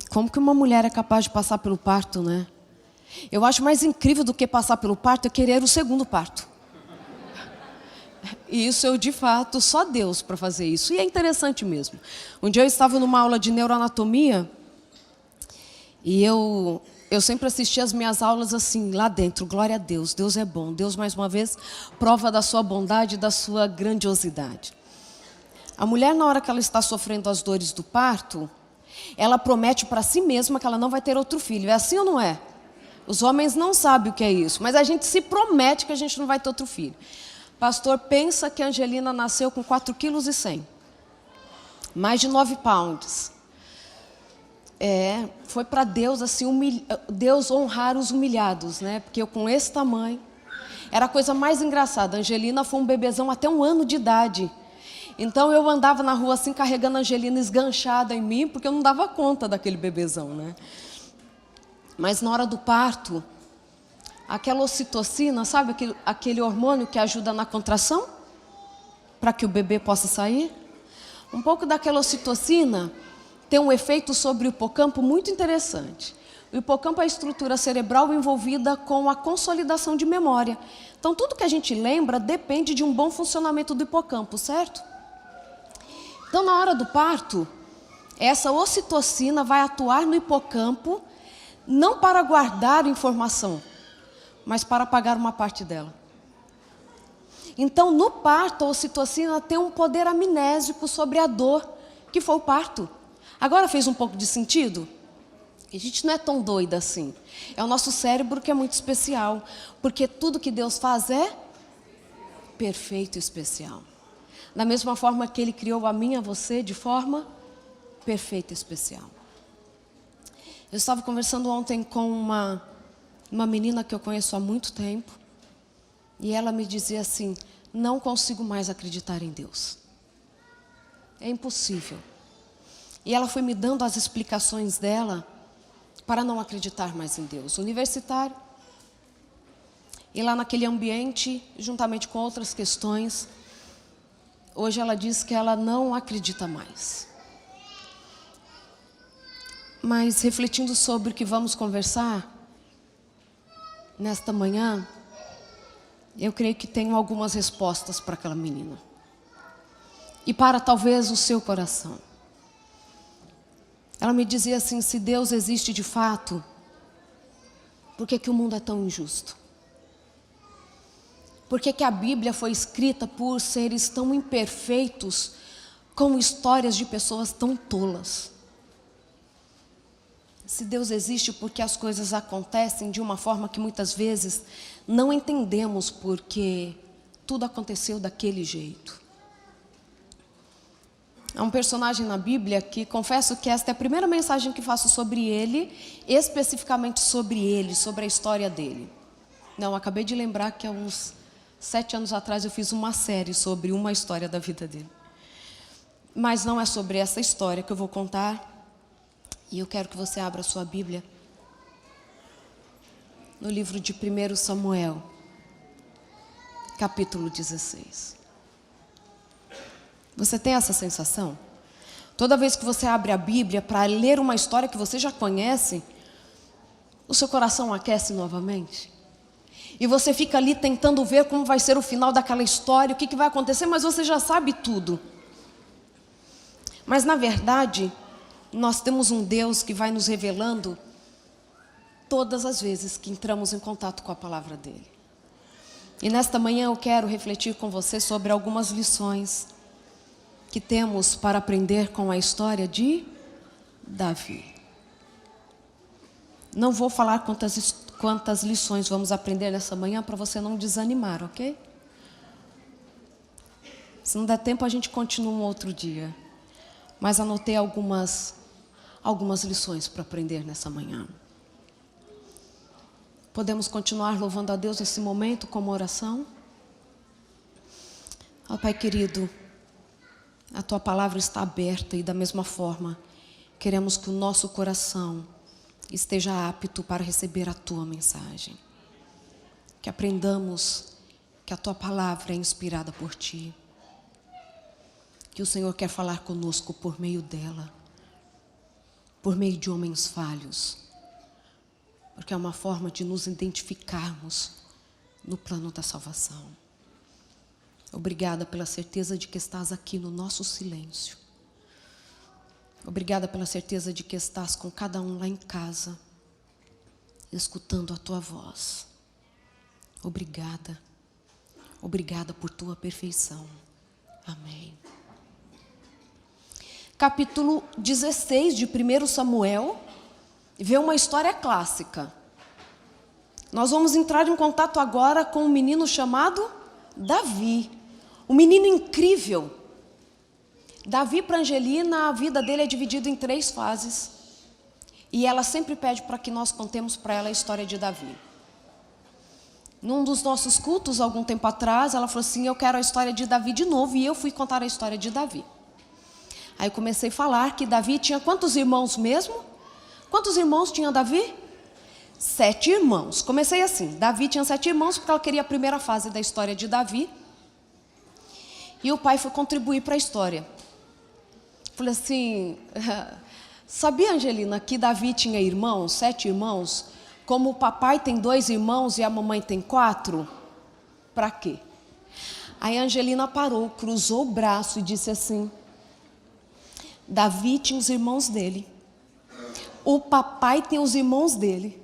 Como que uma mulher é capaz de passar pelo parto, né? Eu acho mais incrível do que passar pelo parto é querer o segundo parto. E isso eu, de fato, só Deus para fazer isso. E é interessante mesmo. Um dia eu estava numa aula de neuroanatomia e eu sempre assisti as minhas aulas assim, lá dentro. Glória a Deus, Deus é bom. Deus, mais uma vez, prova da sua bondade e da sua grandiosidade. A mulher, na hora que ela está sofrendo as dores do parto, ela promete para si mesma que ela não vai ter outro filho. É assim ou não é? Os homens não sabem o que é isso, mas a gente se promete que a gente não vai ter outro filho. Pastor, pensa que a Angelina nasceu com 4,1 kg. Mais de 9 pounds. Foi para Deus assim, Deus honrar os humilhados, né? Porque eu com esse tamanho, era a coisa mais engraçada. A Angelina foi um bebezão até 1 ano de idade. Então eu andava na rua assim, carregando a Angelina esganchada em mim, porque eu não dava conta daquele bebezão, né? Mas na hora do parto, aquela ocitocina, sabe aquele hormônio que ajuda na contração? Para que o bebê possa sair? Um pouco daquela ocitocina tem um efeito sobre o hipocampo muito interessante. O hipocampo é a estrutura cerebral envolvida com a consolidação de memória. Então tudo que a gente lembra depende de um bom funcionamento do hipocampo, certo? Então na hora do parto, essa ocitocina vai atuar no hipocampo não para guardar informação, mas para apagar uma parte dela. Então, no parto, a ocitocina tem um poder amnésico sobre a dor, que foi o parto. Agora fez um pouco de sentido? A gente não é tão doida assim. É o nosso cérebro que é muito especial, porque tudo que Deus faz é perfeito e especial. Da mesma forma que Ele criou a mim e a você de forma perfeita e especial. Eu estava conversando ontem com uma menina que eu conheço há muito tempo, e ela me dizia assim: não consigo mais acreditar em Deus. É impossível. E ela foi me dando as explicações dela para não acreditar mais em Deus. Universitário. E lá naquele ambiente, juntamente com outras questões, hoje ela diz que ela não acredita mais. Mas refletindo sobre o que vamos conversar nesta manhã, eu creio que tenho algumas respostas para aquela menina. E para talvez o seu coração. Ela me dizia assim: se Deus existe de fato, por que que o mundo é tão injusto? Por que que a Bíblia foi escrita por seres tão imperfeitos, com histórias de pessoas tão tolas? Se Deus existe, porque as coisas acontecem de uma forma que muitas vezes não entendemos porque tudo aconteceu daquele jeito. Há um personagem na Bíblia que confesso que esta é a primeira mensagem que faço sobre ele, especificamente sobre ele, sobre a história dele. Não, acabei de lembrar que há uns 7 anos atrás eu fiz uma série sobre uma história da vida dele. Mas não é sobre essa história que eu vou contar. E eu quero que você abra a sua Bíblia no livro de 1 Samuel, capítulo 16. Você tem essa sensação? Toda vez que você abre a Bíblia para ler uma história que você já conhece, o seu coração aquece novamente? E você fica ali tentando ver como vai ser o final daquela história, o que vai acontecer, mas você já sabe tudo. Mas na verdade, nós temos um Deus que vai nos revelando todas as vezes que entramos em contato com a palavra dele. E nesta manhã eu quero refletir com você sobre algumas lições que temos para aprender com a história de Davi. Não vou falar quantas lições vamos aprender nessa manhã para você não desanimar, ok? Se não der tempo a gente continua um outro dia. Mas anotei algumas lições para aprender nessa manhã. Podemos continuar louvando a Deus nesse momento com uma oração? Ó Pai querido, a Tua palavra está aberta e da mesma forma queremos que o nosso coração esteja apto para receber a Tua mensagem. Que aprendamos que a Tua palavra é inspirada por Ti. Que o Senhor quer falar conosco por meio dela. por meio de homens falhos, porque é uma forma de nos identificarmos no plano da salvação. Obrigada pela certeza de que estás aqui no nosso silêncio. Obrigada pela certeza de que estás com cada um lá em casa, escutando a tua voz. Obrigada. Obrigada por tua perfeição. Amém. Capítulo 16 de 1 Samuel, vê uma história clássica. Nós vamos entrar em contato agora com um menino chamado Davi. Um menino incrível. Davi, para Angelina, a vida dele é dividida em 3 fases. E ela sempre pede para que nós contemos para ela a história de Davi. Num dos nossos cultos, algum tempo atrás, ela falou assim, eu quero a história de Davi de novo. E eu fui contar a história de Davi. Aí comecei a falar que Davi tinha quantos irmãos mesmo? Quantos irmãos tinha Davi? 7 irmãos. Comecei assim, Davi tinha 7 irmãos, porque ela queria a primeira fase da história de Davi. E o pai foi contribuir para a história. Falei assim, sabia, Angelina, que Davi tinha irmãos, 7 irmãos? Como o papai tem 2 irmãos e a mamãe tem 4? Para quê? Aí a Angelina parou, cruzou o braço e disse assim, Davi tinha os irmãos dele, o papai tem os irmãos dele,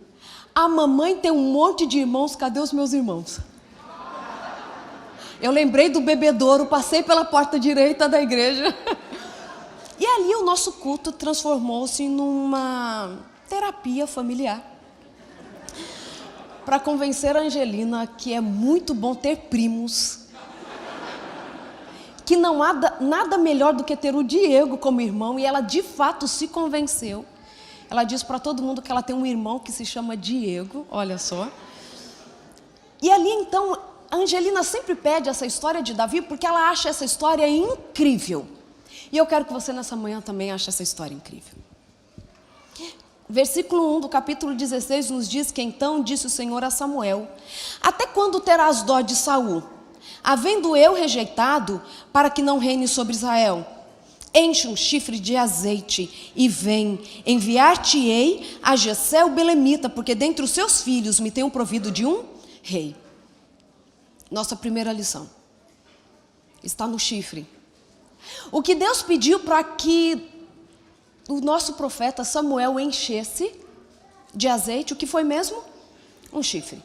a mamãe tem um monte de irmãos, cadê os meus irmãos? Eu lembrei do bebedouro, passei pela porta direita da igreja. E ali o nosso culto transformou-se numa terapia familiar. Para convencer a Angelina que é muito bom ter primos. Que não há nada melhor do que ter o Diego como irmão. E ela de fato se convenceu. Ela diz para todo mundo que ela tem um irmão que se chama Diego, olha só. E ali então, a Angelina sempre pede essa história de Davi porque ela acha essa história incrível. E eu quero que você nessa manhã também ache essa história incrível. Versículo 1 do capítulo 16 nos diz que então disse o Senhor a Samuel, até quando terás dó de Saul, havendo eu rejeitado, para que não reine sobre Israel? Enche um chifre de azeite e vem, enviar-te-ei a Jessé o belemita, porque dentre os seus filhos me tenho provido de um rei. Nossa primeira lição está no chifre. O que Deus pediu para que o nosso profeta Samuel enchesse de azeite, o que foi mesmo? Um chifre.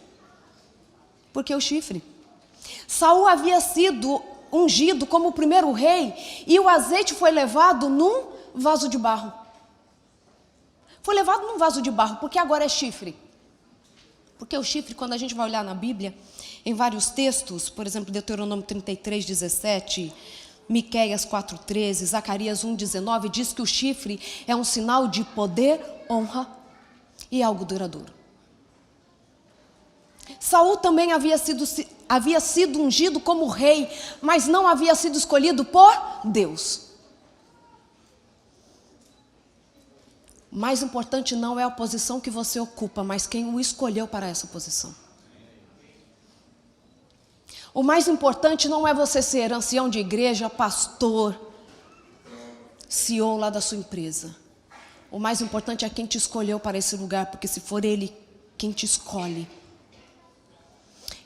Por que o chifre? Saul havia sido ungido como o primeiro rei e o azeite foi levado num vaso de barro. Foi levado num vaso de barro, porque agora é chifre. Porque o chifre, quando a gente vai olhar na Bíblia, em vários textos, por exemplo, Deuteronômio 33, 17... Miqueias 4,13, Zacarias 1,19, diz que o chifre é um sinal de poder, honra e algo duradouro. Saul também havia sido ungido como rei, mas não havia sido escolhido por Deus. O mais importante não é a posição que você ocupa, mas quem o escolheu para essa posição. O mais importante não é você ser ancião de igreja, pastor, CEO lá da sua empresa. O mais importante é quem te escolheu para esse lugar, porque se for Ele quem te escolhe,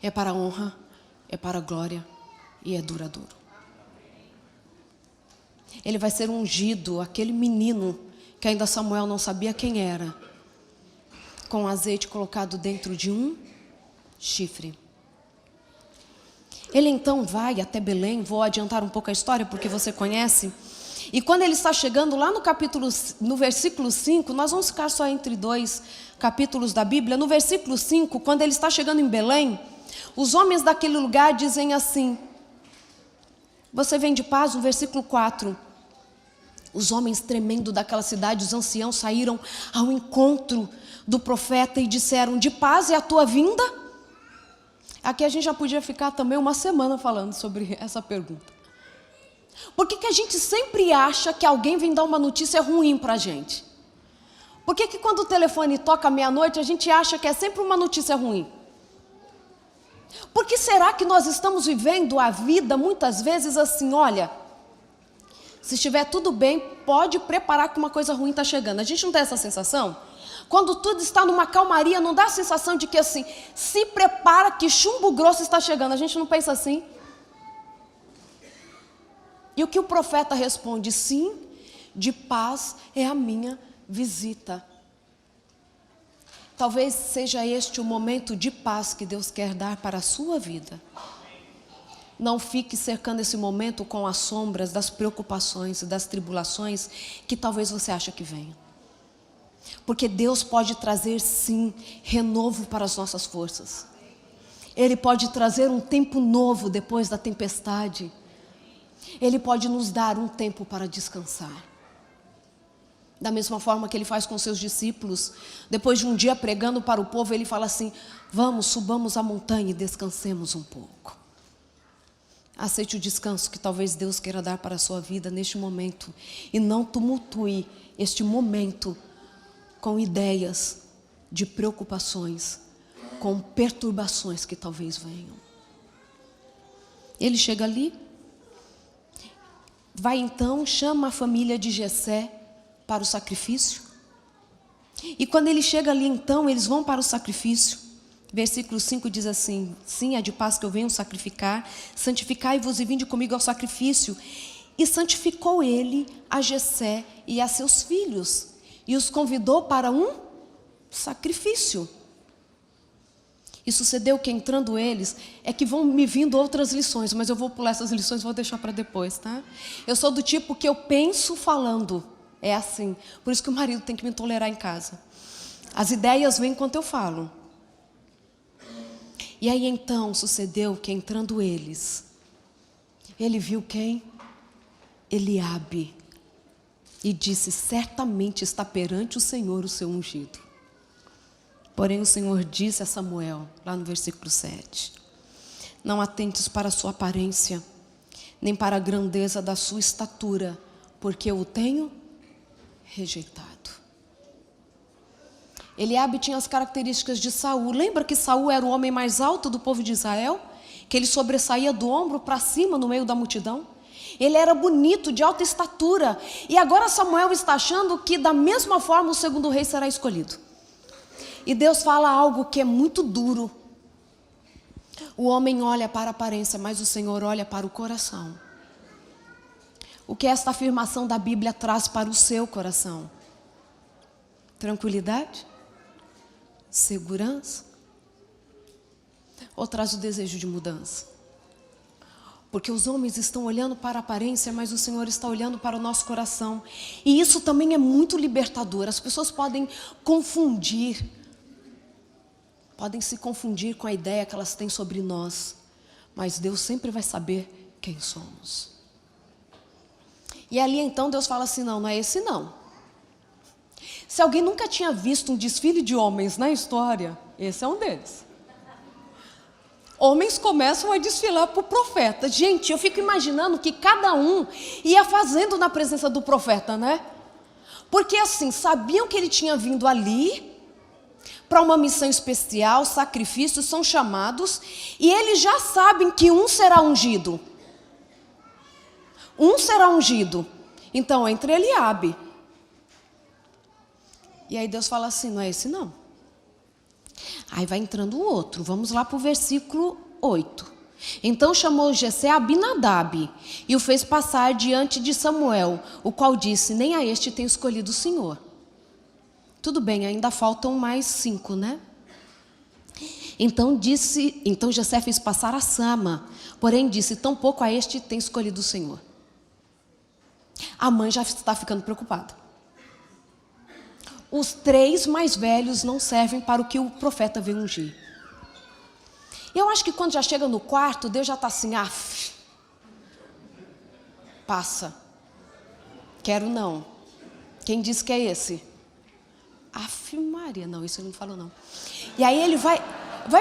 é para a honra, é para a glória e é duradouro. Ele vai ser ungido, aquele menino que ainda Samuel não sabia quem era, com azeite colocado dentro de um chifre. Ele então vai até Belém, vou adiantar um pouco a história porque você conhece. E quando ele está chegando lá no versículo 5, nós vamos ficar só entre 2 capítulos da Bíblia. No versículo 5, quando ele está chegando em Belém, os homens daquele lugar dizem assim, você vem de paz? No versículo 4, os homens tremendo daquela cidade, os anciãos saíram ao encontro do profeta e disseram, de paz é a tua vinda? Aqui a gente já podia ficar também uma semana falando sobre essa pergunta. Por que a gente sempre acha que alguém vem dar uma notícia ruim para a gente? Por que quando o telefone toca meia-noite a gente acha que é sempre uma notícia ruim? Por que será que nós estamos vivendo a vida muitas vezes assim, olha, Se estiver tudo bem, pode preparar que uma coisa ruim está chegando. A gente não tem essa sensação? Quando tudo está numa calmaria, não dá a sensação de que assim, se prepara que chumbo grosso está chegando. A gente não pensa assim? E o que o profeta responde? Sim, de paz é a minha visita. Talvez seja este o momento de paz que Deus quer dar para a sua vida. Não fique cercando esse momento com as sombras das preocupações e das tribulações que talvez você ache que venham. Porque Deus pode trazer sim renovo para as nossas forças. Ele pode trazer um tempo novo depois da tempestade. Ele pode nos dar um tempo para descansar. Da mesma forma que Ele faz com seus discípulos. Depois de um dia pregando para o povo, Ele fala assim: vamos, subamos a montanha e descansemos um pouco. Aceite o descanso que talvez Deus queira dar para a sua vida neste momento. E não tumultue este momento com ideias de preocupações, com perturbações que talvez venham. Ele chega ali, vai então, chama a família de Jessé para o sacrifício. E quando ele chega ali então, eles vão para o sacrifício. Versículo 5 diz assim: sim, é de paz que eu venho sacrificar, santificai-vos e vinde comigo ao sacrifício. E santificou ele a Jessé e a seus filhos, e os convidou para um sacrifício. E sucedeu que entrando eles, é que vão me vindo outras lições, mas eu vou pular essas lições e vou deixar para depois, tá? Eu sou do tipo que eu penso falando, é assim. Por isso que o marido tem que me tolerar em casa. As ideias vêm enquanto eu falo. E aí então sucedeu que entrando eles, ele viu quem? Eliabe. E disse: certamente está perante o Senhor o seu ungido. Porém o Senhor disse a Samuel, lá no versículo 7, não atentes para a sua aparência, nem para a grandeza da sua estatura, porque eu o tenho rejeitado. Eliabe tinha as características de Saul. Lembra que Saul era o homem mais alto do povo de Israel? Que ele sobressaía do ombro para cima no meio da multidão? Ele era bonito, de alta estatura. E agora Samuel está achando que da mesma forma o segundo rei será escolhido. E Deus fala algo que é muito duro. O homem olha para a aparência, mas o Senhor olha para o coração. O que esta afirmação da Bíblia traz para o seu coração? Tranquilidade? Segurança? Ou traz o desejo de mudança? Porque os homens estão olhando para a aparência, mas o Senhor está olhando para o nosso coração. E isso também é muito libertador. As pessoas podem se confundir com a ideia que elas têm sobre nós. Mas Deus sempre vai saber quem somos. E ali então Deus fala assim: não é esse não. Se alguém nunca tinha visto um desfile de homens na história, esse é um deles. Homens começam a desfilar para o profeta. Gente, eu fico imaginando que cada um ia fazendo na presença do profeta, né? Porque assim, sabiam que ele tinha vindo ali para uma missão especial, sacrifícios, são chamados, e eles já sabem que um será ungido. Um será ungido. Então entra Eliabe. E aí Deus fala assim: não é esse não. Aí vai entrando o outro. Vamos lá para o versículo 8. Então chamou Jessé Abinadab e o fez passar diante de Samuel, o qual disse: nem a este tem escolhido o Senhor. Tudo bem, ainda faltam mais 5, né? Então Jessé fez passar a Sama, porém disse: tampouco a este tem escolhido o Senhor. A mãe já está ficando preocupada. Os 3 mais velhos não servem para o que o profeta veio ungir. Eu acho que quando já chega no quarto, Deus já está assim: passa. Quero não. Quem disse que é esse? Maria, não, isso ele não falou não. E aí ele vai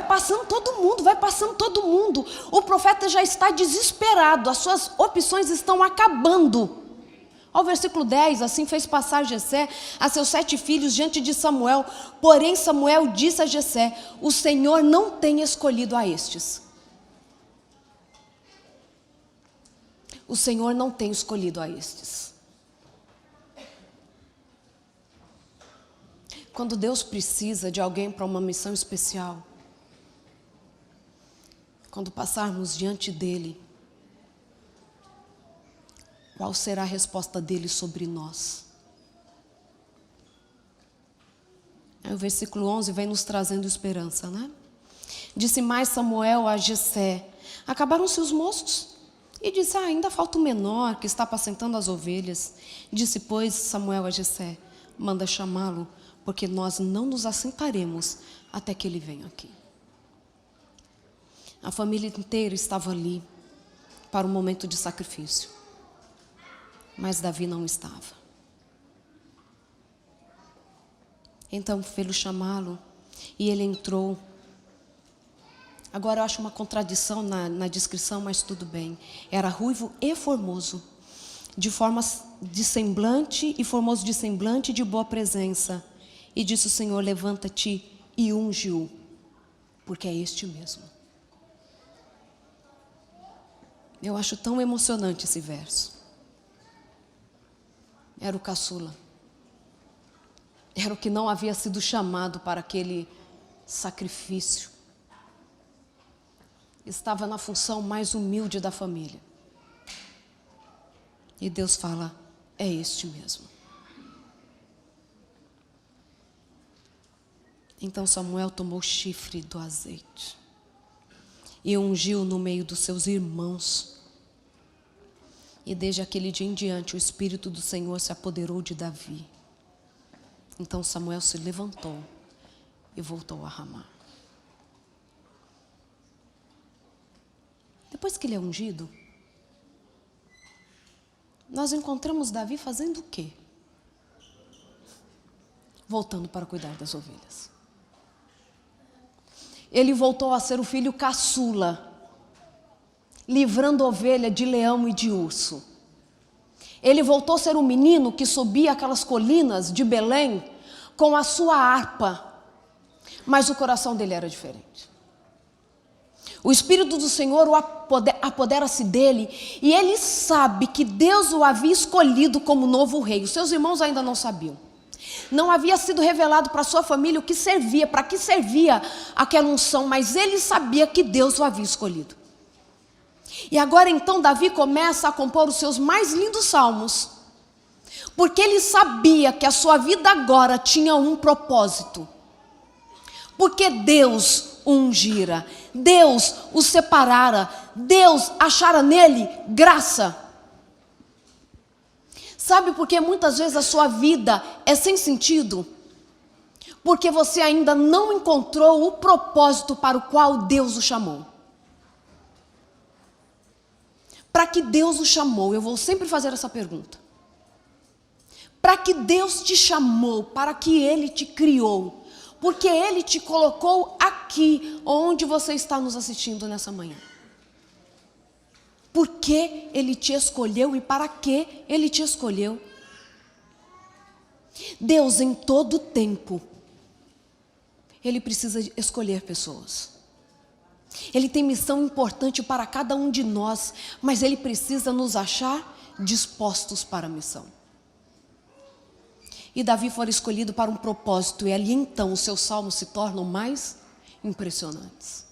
passando todo mundo. O profeta já está desesperado, as suas opções estão acabando. Ao versículo 10, assim fez passar Jessé a seus 7 filhos diante de Samuel. Porém Samuel disse a Jessé: o Senhor não tem escolhido a estes. o Senhor não tem escolhido a estes. Quando Deus precisa de alguém para uma missão especial, quando passarmos diante dele, qual será a resposta dele sobre nós? Aí o versículo 11 vem nos trazendo esperança, né? Disse mais Samuel a Jessé: acabaram-se os moços? E disse: ainda falta o menor que está apacentando as ovelhas. Disse, pois, Samuel a Jessé: manda chamá-lo, porque nós não nos assentaremos até que ele venha aqui. A família inteira estava ali para o momento de sacrifício, mas Davi não estava. Então fê-lo chamá-lo e ele entrou. Agora eu acho uma contradição na descrição, mas tudo bem. Era ruivo e formoso, de formas de semblante e formoso de semblante e de boa presença. E disse o Senhor: levanta-te e unge-o, porque é este mesmo. Eu acho tão emocionante esse verso. Era o caçula. Era o que não havia sido chamado para aquele sacrifício. Estava na função mais humilde da família. E Deus fala: é este mesmo. Então Samuel tomou o chifre do azeite e ungiu no meio dos seus irmãos. E desde aquele dia em diante o Espírito do Senhor se apoderou de Davi. Então Samuel se levantou e voltou a Ramá. Depois que ele é ungido, nós encontramos Davi fazendo o quê? Voltando para cuidar das ovelhas. Ele voltou a ser o filho caçula, livrando ovelha de leão e de urso. Ele voltou a ser um menino que subia aquelas colinas de Belém com a sua harpa, mas o coração dele era diferente. O Espírito do Senhor apodera-se dele e ele sabe que Deus o havia escolhido como novo rei. Os seus irmãos ainda não sabiam. Não havia sido revelado para sua família o que servia, para que servia aquela unção, mas ele sabia que Deus o havia escolhido. E agora então Davi começa a compor os seus mais lindos salmos, porque ele sabia que a sua vida agora tinha um propósito. Porque Deus o ungira, Deus o separara, Deus achara nele graça. Sabe por que muitas vezes a sua vida é sem sentido? Porque você ainda não encontrou o propósito para o qual Deus o chamou. Para que Deus o chamou? Eu vou sempre fazer essa pergunta. Para que Deus te chamou? Para que Ele te criou? Porque Ele te colocou aqui, onde você está nos assistindo nessa manhã. Por que Ele te escolheu e para que Ele te escolheu? Deus, em todo tempo, Ele precisa escolher pessoas. Ele tem missão importante para cada um de nós, mas Ele precisa nos achar dispostos para a missão. E Davi foi escolhido para um propósito, e ali então os seus salmos se tornam mais impressionantes.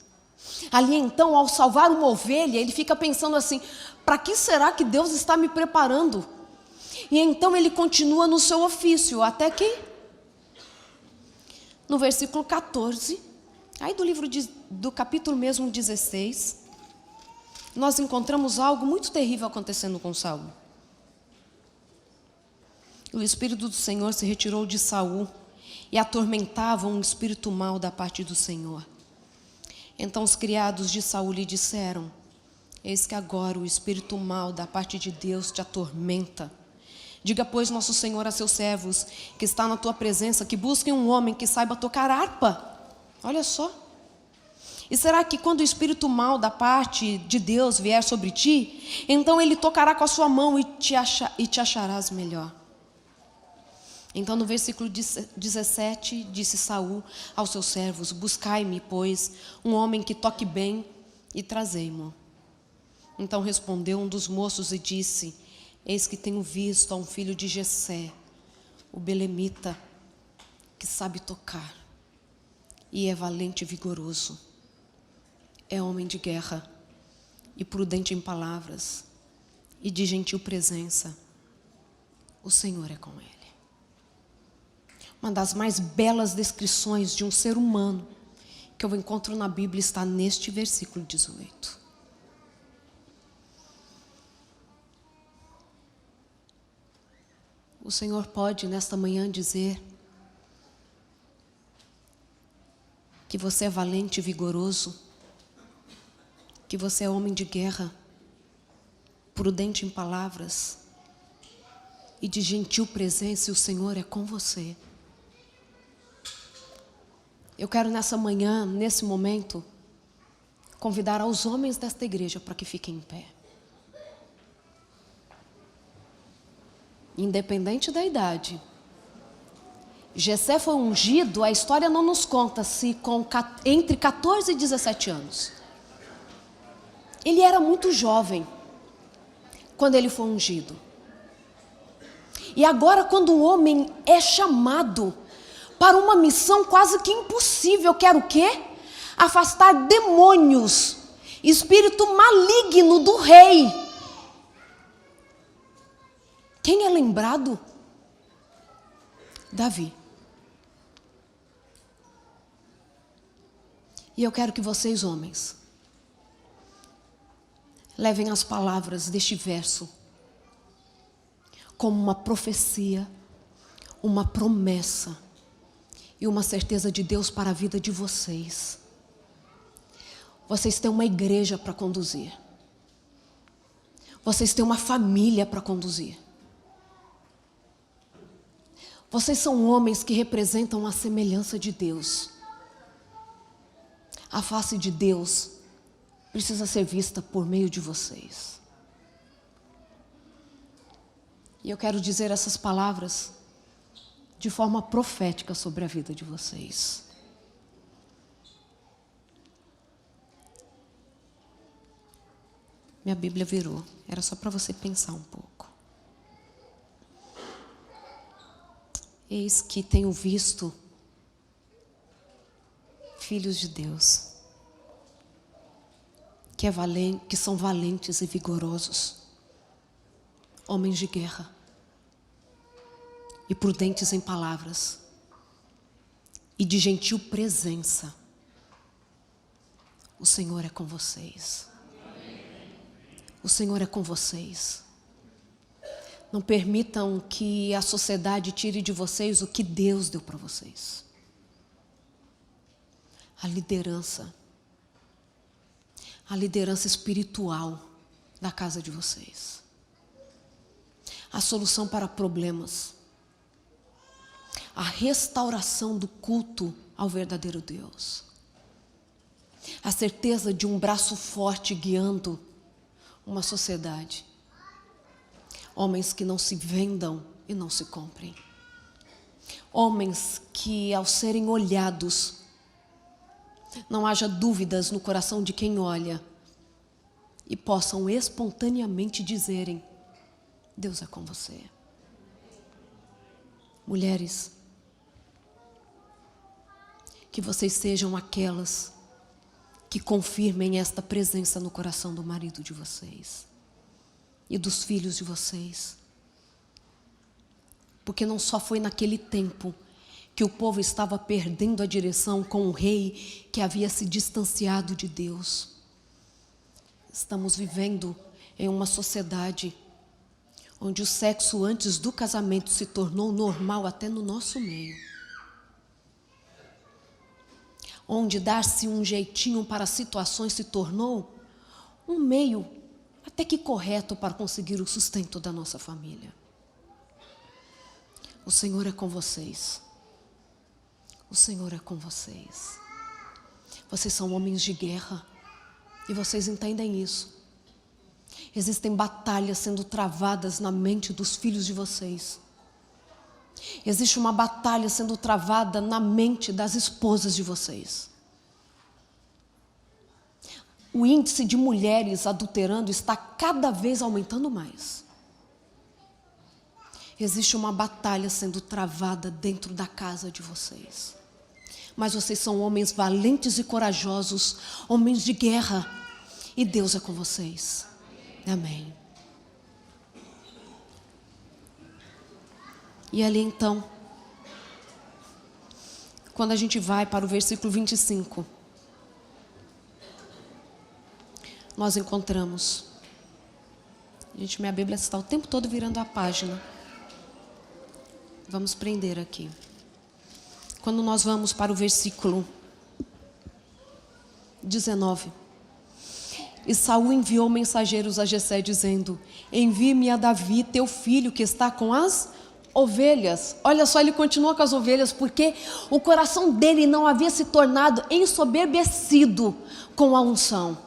Ali então, ao salvar uma ovelha, ele fica pensando assim: para que será que Deus está me preparando? E então ele continua no seu ofício, até que no versículo 14, aí do livro do capítulo mesmo 16, nós encontramos algo muito terrível acontecendo com Saul. O Espírito do Senhor se retirou de Saul e atormentava um espírito mau da parte do Senhor. Então os criados de Saul lhe disseram: eis que agora o espírito mau da parte de Deus te atormenta. Diga, pois, nosso Senhor a seus servos, que está na tua presença, que busquem um homem que saiba tocar harpa. Olha só. E será que quando o espírito mau da parte de Deus vier sobre ti, então ele tocará com a sua mão e te acharás melhor? Então no versículo 17, disse Saul aos seus servos: buscai-me, pois, um homem que toque bem e trazei-mo. Então respondeu um dos moços e disse: eis que tenho visto a um filho de Jessé, o belemita, que sabe tocar, e é valente e vigoroso. É homem de guerra e prudente em palavras, e de gentil presença. O Senhor é com ele. Uma das mais belas descrições de um ser humano que eu encontro na Bíblia está neste versículo 18. O Senhor pode nesta manhã dizer que você é valente e vigoroso, que você é homem de guerra, prudente em palavras e de gentil presença, e o Senhor é com você. Eu quero nessa manhã, nesse momento, convidar aos homens desta igreja para que fiquem em pé. Independente da idade. Jessé foi ungido, a história não nos conta se entre 14 e 17 anos. Ele era muito jovem quando ele foi ungido. E agora, quando um homem é chamado para uma missão quase que impossível, que era o quê? Afastar demônios, espírito maligno do rei. Quem é lembrado? Davi. E eu quero que vocês, homens, levem as palavras deste verso como uma profecia, uma promessa e uma certeza de Deus para a vida de vocês. Vocês têm uma igreja para conduzir. Vocês têm uma família para conduzir. Vocês são homens que representam a semelhança de Deus. A face de Deus precisa ser vista por meio de vocês. E eu quero dizer essas palavras de forma profética sobre a vida de vocês. Minha Bíblia virou. Era só para você pensar um pouco. Eis que tenho visto filhos de Deus que são valentes e vigorosos, homens de guerra e prudentes em palavras e de gentil presença. O Senhor é com vocês. O Senhor é com vocês. Não permitam que a sociedade tire de vocês o que Deus deu para vocês. A liderança espiritual da casa de vocês. A solução para problemas. A restauração do culto ao verdadeiro Deus. A certeza de um braço forte guiando uma sociedade. Homens que não se vendam e não se comprem. Homens que, ao serem olhados, não haja dúvidas no coração de quem olha e possam espontaneamente dizerem: Deus é com você. Mulheres, que vocês sejam aquelas que confirmem esta presença no coração do marido de vocês e dos filhos de vocês. Porque não só foi naquele tempo que o povo estava perdendo a direção com o rei que havia se distanciado de Deus. Estamos vivendo em uma sociedade onde o sexo antes do casamento se tornou normal até no nosso meio. Onde dar-se um jeitinho para situações se tornou um meio até que correto para conseguir o sustento da nossa família. O Senhor é com vocês. O Senhor é com vocês. Vocês são homens de guerra e vocês entendem isso. Existem batalhas sendo travadas na mente dos filhos de vocês. Existe uma batalha sendo travada na mente das esposas de vocês. o índice de mulheres adulterando está cada vez aumentando mais. Existe uma batalha sendo travada dentro da casa de vocês. Mas vocês são homens valentes e corajosos, homens de guerra. E Deus é com vocês. Amém. E ali então, quando a gente vai para o versículo 25, nós encontramos. Gente, minha Bíblia está o tempo todo virando a página. Vamos prender aqui. Quando nós vamos para o versículo 19. E Saul enviou mensageiros a Jessé dizendo: envie-me a Davi, teu filho, que está com as ovelhas. Olha só, ele continua com as ovelhas, porque o coração dele não havia se tornado ensoberbecido com a unção.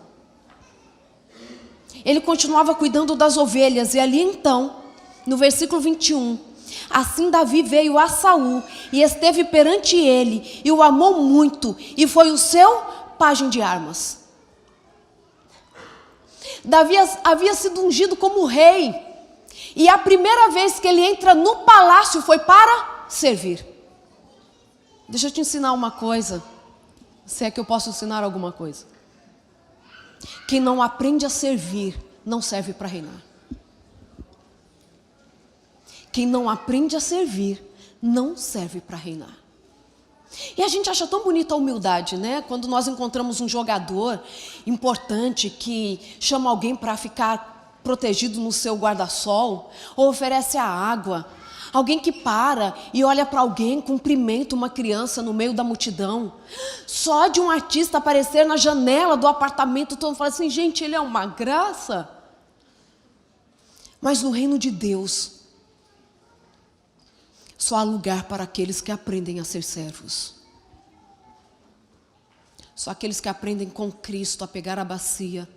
Ele continuava cuidando das ovelhas. E ali então, no versículo 21, assim Davi veio a Saul e esteve perante ele, e o amou muito, e foi o seu pajem de armas. Davi havia sido ungido como rei, e a primeira vez que ele entra no palácio foi para servir. Deixa eu te ensinar uma coisa, se é que eu posso ensinar alguma coisa. Quem não aprende a servir, não serve para reinar. Quem não aprende a servir, não serve para reinar. E a gente acha tão bonita a humildade, né? Quando nós encontramos um jogador importante que chama alguém para ficar protegido no seu guarda-sol, ou oferece a água. Alguém que para e olha para alguém, cumprimenta uma criança no meio da multidão. Só de um artista aparecer na janela do apartamento, todo mundo fala assim: gente, ele é uma graça. Mas no reino de Deus, só há lugar para aqueles que aprendem a ser servos. Só aqueles que aprendem com Cristo a pegar a bacia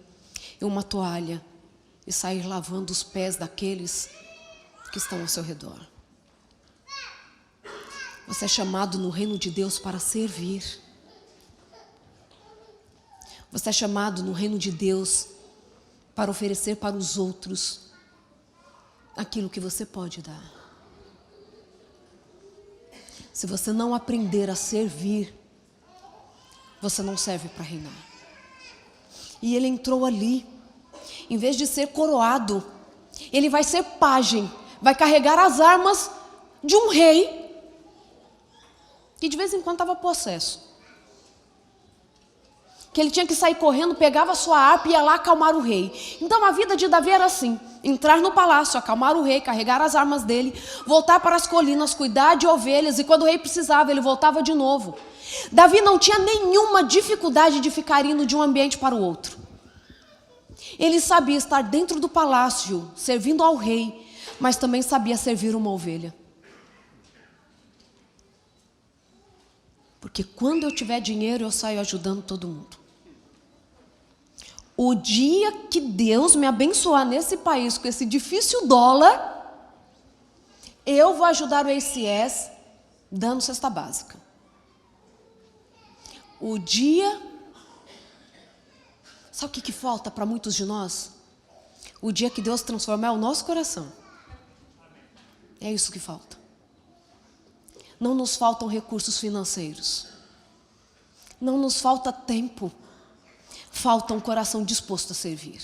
e uma toalha e sair lavando os pés daqueles que estão ao seu redor. Você é chamado no reino de Deus para servir. Você é chamado no reino de Deus para oferecer para os outros aquilo que você pode dar. Se você não aprender a servir, você não serve para reinar. E ele entrou ali, em vez de ser coroado, ele vai ser pajem, vai carregar as armas de um rei, que de vez em quando estava possesso. Que ele tinha que sair correndo, pegava a sua harpa e ia lá acalmar o rei. Então a vida de Davi era assim: entrar no palácio, acalmar o rei, carregar as armas dele, voltar para as colinas, cuidar de ovelhas, e quando o rei precisava, ele voltava de novo. Davi não tinha nenhuma dificuldade de ficar indo de um ambiente para o outro. Ele sabia estar dentro do palácio, servindo ao rei, mas também sabia servir uma ovelha. Porque quando eu tiver dinheiro, eu saio ajudando todo mundo. O dia que Deus me abençoar nesse país com esse difícil dólar, eu vou ajudar o ACS dando cesta básica. O dia... Sabe o que falta para muitos de nós? O dia que Deus transformar o nosso coração. É isso que falta. Não nos faltam recursos financeiros. Não nos falta tempo. Falta um coração disposto a servir.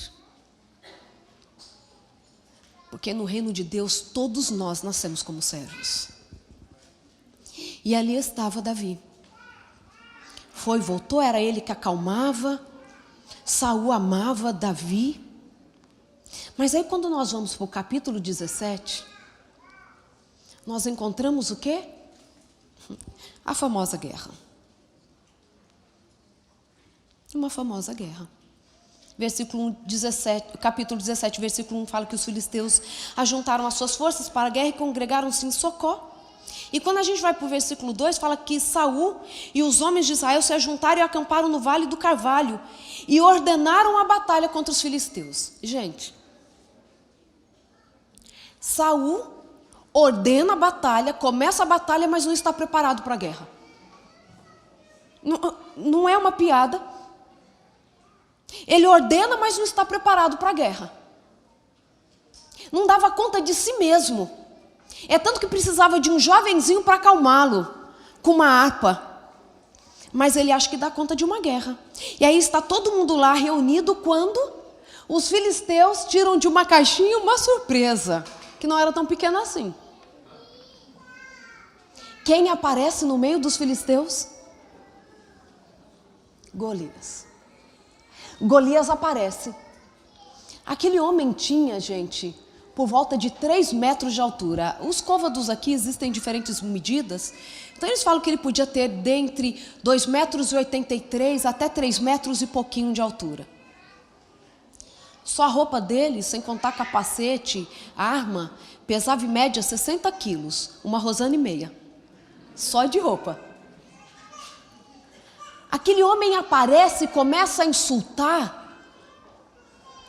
Porque no reino de Deus, todos nós nascemos como servos. E ali estava Davi. Foi, voltou, era ele que acalmava. Saul amava Davi. Mas aí quando nós vamos para o capítulo 17, nós encontramos o quê? A famosa guerra. Uma famosa guerra. Versículo 17, capítulo 17, versículo 1 fala que os filisteus ajuntaram as suas forças para a guerra e congregaram-se em Socó. E quando a gente vai para o versículo 2, fala que Saul e os homens de Israel se ajuntaram e acamparam no Vale do Carvalho e ordenaram a batalha contra os filisteus. Gente, Saul ordena a batalha, começa a batalha, mas não está preparado para a guerra. Não é uma piada. Ele ordena, mas não está preparado para a guerra. Não dava conta de si mesmo. É tanto que precisava de um jovenzinho para acalmá-lo, com uma harpa. Mas ele acha que dá conta de uma guerra. E aí está todo mundo lá reunido quando os filisteus tiram de uma caixinha uma surpresa, que não era tão pequena assim. Quem aparece no meio dos filisteus? Golias. Golias aparece. Aquele homem tinha, gente, por volta de 3 metros de altura. Os côvados aqui existem diferentes medidas. Então eles falam que ele podia ter dentre 2,83 metros até 3 metros e pouquinho de altura. Só a roupa dele, sem contar capacete, arma, pesava em média 60 quilos. Uma rosana e meia. Só de roupa. Aquele homem aparece e começa a insultar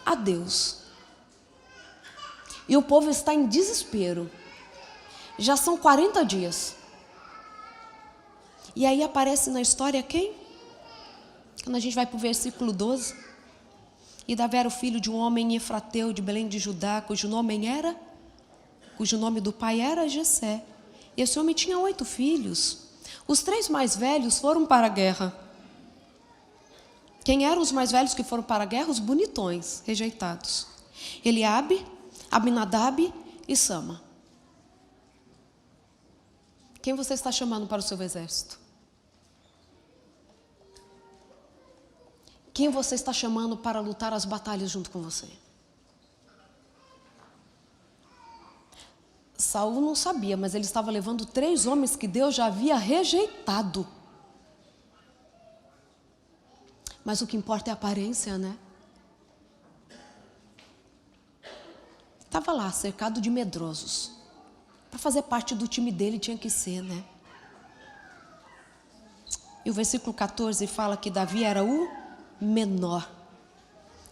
a Deus. E o povo está em desespero. Já são 40 dias. E aí aparece na história quem? Quando a gente vai para o versículo 12. E Davi era o filho de um homem efrateu de Belém de Judá, cujo nome do pai era Jessé. E esse homem tinha 8 filhos. Os 3 mais velhos foram para a guerra. Quem eram os mais velhos que foram para a guerra? Os bonitões, rejeitados. Eliabe, Abinadab e Sama. Quem você está chamando para o seu exército? Quem você está chamando para lutar as batalhas junto com você? Saul não sabia, mas ele estava levando 3 homens que Deus já havia rejeitado. Mas o que importa é a aparência, né? Estava lá, cercado de medrosos. Para fazer parte do time dele tinha que ser, né? E o versículo 14 fala que Davi era o menor.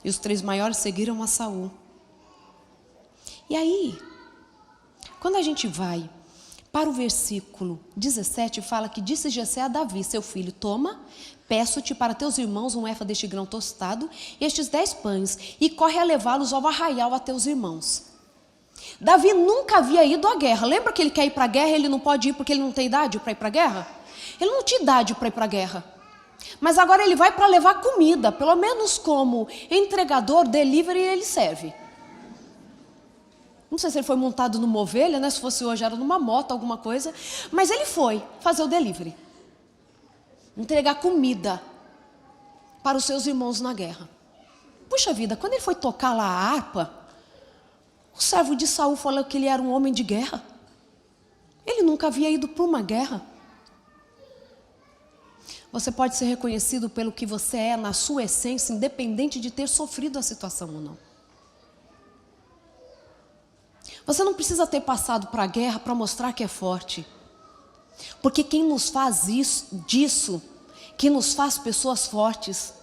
E os 3 maiores seguiram a Saul. E aí, quando a gente vai para o versículo 17, fala que disse Jessé a Davi, seu filho: toma, peço-te para teus irmãos um efa deste grão tostado e estes 10 pães, e corre a levá-los ao arraial a teus irmãos. Davi nunca havia ido à guerra. Lembra que ele quer ir para a guerra, ele não pode ir porque ele não tem idade para ir para a guerra? Ele não tinha idade para ir para a guerra. Mas agora ele vai para levar comida, pelo menos como entregador, delivery, ele serve. Não sei se ele foi montado numa ovelha, né? Se fosse hoje era numa moto, alguma coisa. Mas ele foi fazer o delivery. Entregar comida para os seus irmãos na guerra. Puxa vida, quando ele foi tocar lá a harpa, o servo de Saul falou que ele era um homem de guerra. Ele nunca havia ido para uma guerra. Você pode ser reconhecido pelo que você é na sua essência, independente de ter sofrido a situação ou não. Você não precisa ter passado para a guerra para mostrar que é forte. Porque quem nos faz disso, quem nos faz pessoas fortes,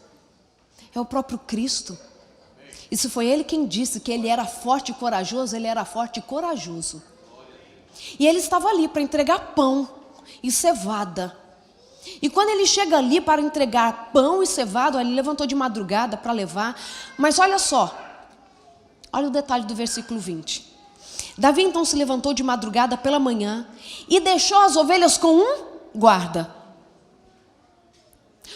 é o próprio Cristo. E se foi Ele quem disse que Ele era forte e corajoso, Ele era forte e corajoso. E Ele estava ali para entregar pão e cevada. E quando Ele chega ali para entregar pão e cevada, Ele levantou de madrugada para levar. Mas olha só, olha o detalhe do versículo 20. Davi então se levantou de madrugada pela manhã e deixou as ovelhas com um guarda.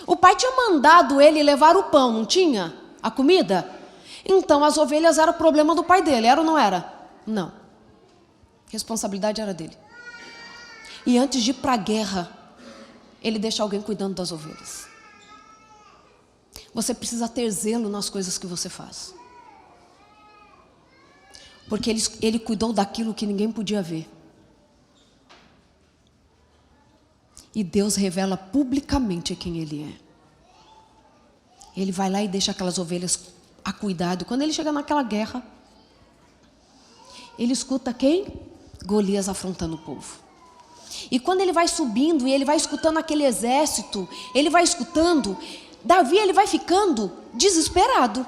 O pai tinha mandado ele levar o pão, não tinha? A comida? Então as ovelhas eram problema do pai dele, era ou não era? Não. A responsabilidade era dele. E antes de ir para a guerra, ele deixa alguém cuidando das ovelhas. Você precisa ter zelo nas coisas que você faz. Porque ele cuidou daquilo que ninguém podia ver. E Deus revela publicamente quem Ele é. Ele vai lá e deixa aquelas ovelhas a cuidado. Quando ele chega naquela guerra, ele escuta quem? Golias afrontando o povo. E quando ele vai subindo e ele vai escutando aquele exército, ele vai escutando, Davi ele vai ficando desesperado.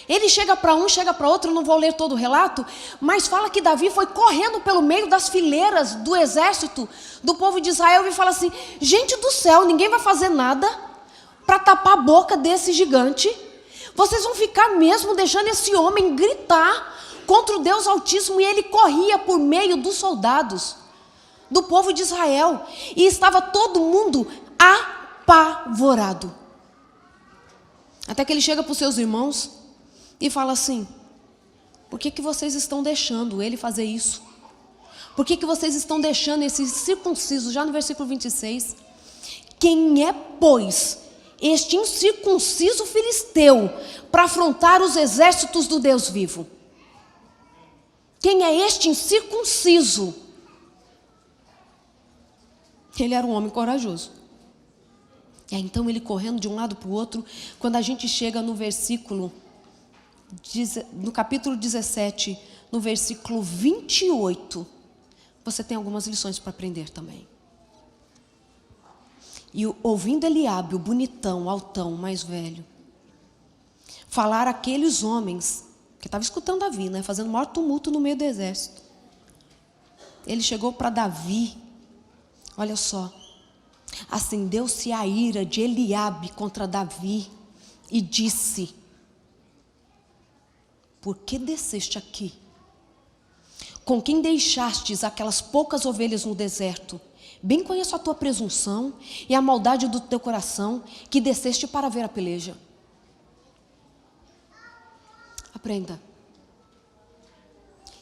Ele chega para um, chega para outro, eu não vou ler todo o relato, mas fala que Davi foi correndo pelo meio das fileiras do exército do povo de Israel e fala assim: gente do céu, ninguém vai fazer nada para tapar a boca desse gigante. Vocês vão ficar mesmo deixando esse homem gritar contra o Deus Altíssimo? E ele corria por meio dos soldados do povo de Israel, e estava todo mundo apavorado. Até que ele chega para os seus irmãos e fala assim: por que vocês estão deixando ele fazer isso? Por que vocês estão deixando esse incircunciso? Já no versículo 26, quem é, pois, este incircunciso filisteu para afrontar os exércitos do Deus vivo? Quem é este incircunciso? Ele era um homem corajoso. E aí, então, ele correndo de um lado para o outro. Quando a gente chega no versículo, no capítulo 17, no versículo 28, você tem algumas lições para aprender também. E ouvindo Eliabe, o bonitão, altão, mais velho, falar aqueles homens, que estavam escutando Davi, né, fazendo o maior tumulto no meio do exército. Ele chegou para Davi, olha só, acendeu-se a ira de Eliabe contra Davi e disse: por que desceste aqui? Com quem deixastes aquelas poucas ovelhas no deserto? Bem conheço a tua presunção e a maldade do teu coração, que desceste para ver a peleja. Aprenda.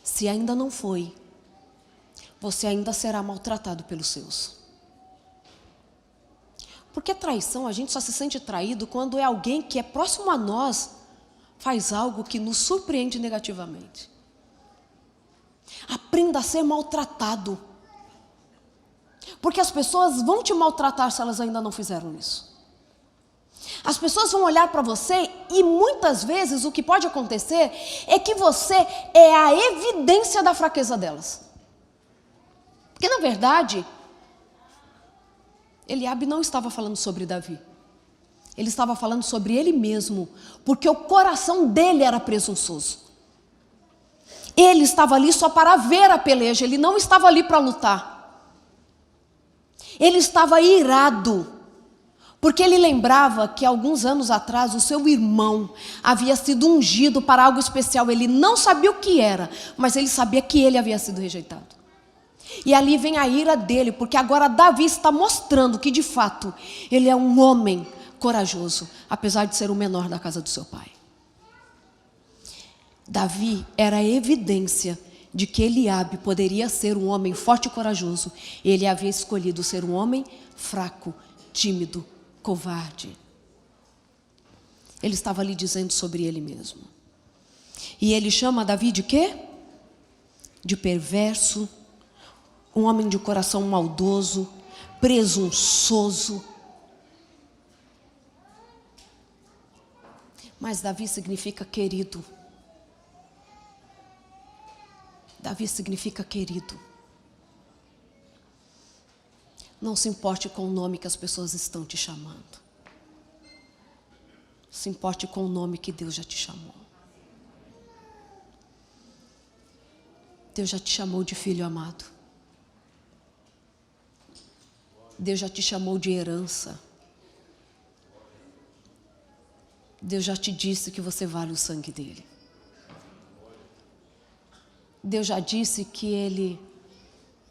Se ainda não foi, você ainda será maltratado pelos seus. Porque traição, a gente só se sente traído quando é alguém que é próximo a nós, faz algo que nos surpreende negativamente. Aprenda a ser maltratado. Porque as pessoas vão te maltratar se elas ainda não fizeram isso. As pessoas vão olhar para você e muitas vezes o que pode acontecer é que você é a evidência da fraqueza delas. Porque na verdade, Eliabe não estava falando sobre Davi. Ele estava falando sobre ele mesmo, porque o coração dele era presunçoso. Ele estava ali só para ver a peleja, ele não estava ali para lutar. Ele estava irado, porque ele lembrava que alguns anos atrás o seu irmão havia sido ungido para algo especial. Ele não sabia o que era, mas ele sabia que ele havia sido rejeitado. E ali vem a ira dele, porque agora Davi está mostrando que de fato ele é um homem corajoso, apesar de ser o menor da casa do seu pai. Davi era a evidência de que Eliabe poderia ser um homem forte e corajoso. Ele havia escolhido ser um homem fraco, tímido, covarde. Ele estava ali dizendo sobre ele mesmo. E ele chama Davi de quê? De perverso, um homem de coração maldoso, presunçoso. Mas Davi significa querido. Davi significa querido. Não se importe com o nome que as pessoas estão te chamando. Se importe com o nome que Deus já te chamou. Deus já te chamou de filho amado. Deus já te chamou de herança. Deus já te disse que você vale o sangue dele. Deus já disse que ele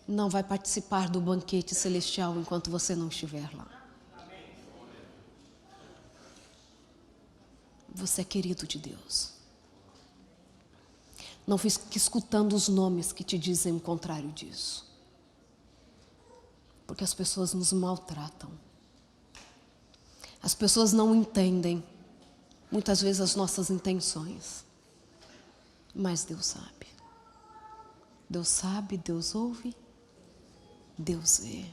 não vai participar do banquete celestial enquanto você não estiver lá. Você é querido de Deus. Não fique escutando os nomes que te dizem o contrário disso. Porque as pessoas nos maltratam. As pessoas não entendem, muitas vezes, as nossas intenções. Mas Deus sabe. Deus sabe, Deus ouve, Deus vê.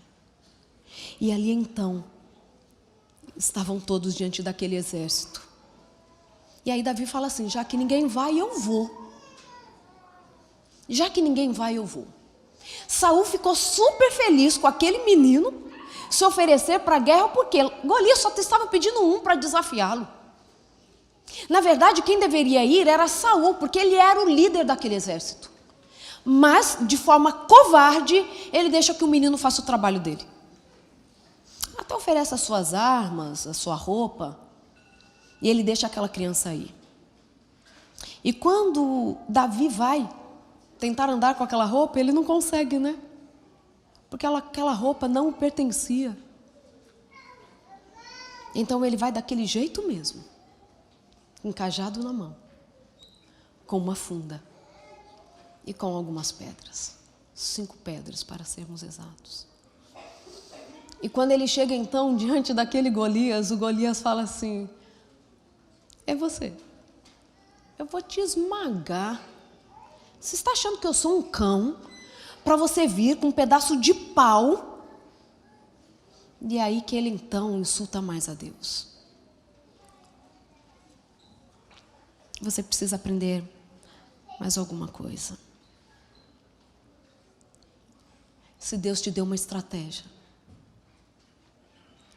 E ali então, estavam todos diante daquele exército. E aí Davi fala assim: já que ninguém vai, eu vou. Já que ninguém vai, eu vou. Saul ficou super feliz com aquele menino se oferecer para a guerra, porque Golias só estava pedindo um para desafiá-lo. Na verdade, quem deveria ir era Saul, porque ele era o líder daquele exército. Mas, de forma covarde, ele deixa que o menino faça o trabalho dele. Até oferece as suas armas, a sua roupa. E ele deixa aquela criança aí. E quando Davi vai tentar andar com aquela roupa, ele não consegue, né? Porque aquela roupa não o pertencia. Então ele vai daquele jeito mesmo, encajado na mão, com uma funda e com algumas pedras, 5 pedras para sermos exatos. E quando ele chega então diante daquele Golias, o Golias fala assim: é você, eu vou te esmagar. Você está achando que eu sou um cão para você vir com um pedaço de pau? E é aí que ele então insulta mais a Deus. Você precisa aprender mais alguma coisa. Se Deus te deu uma estratégia,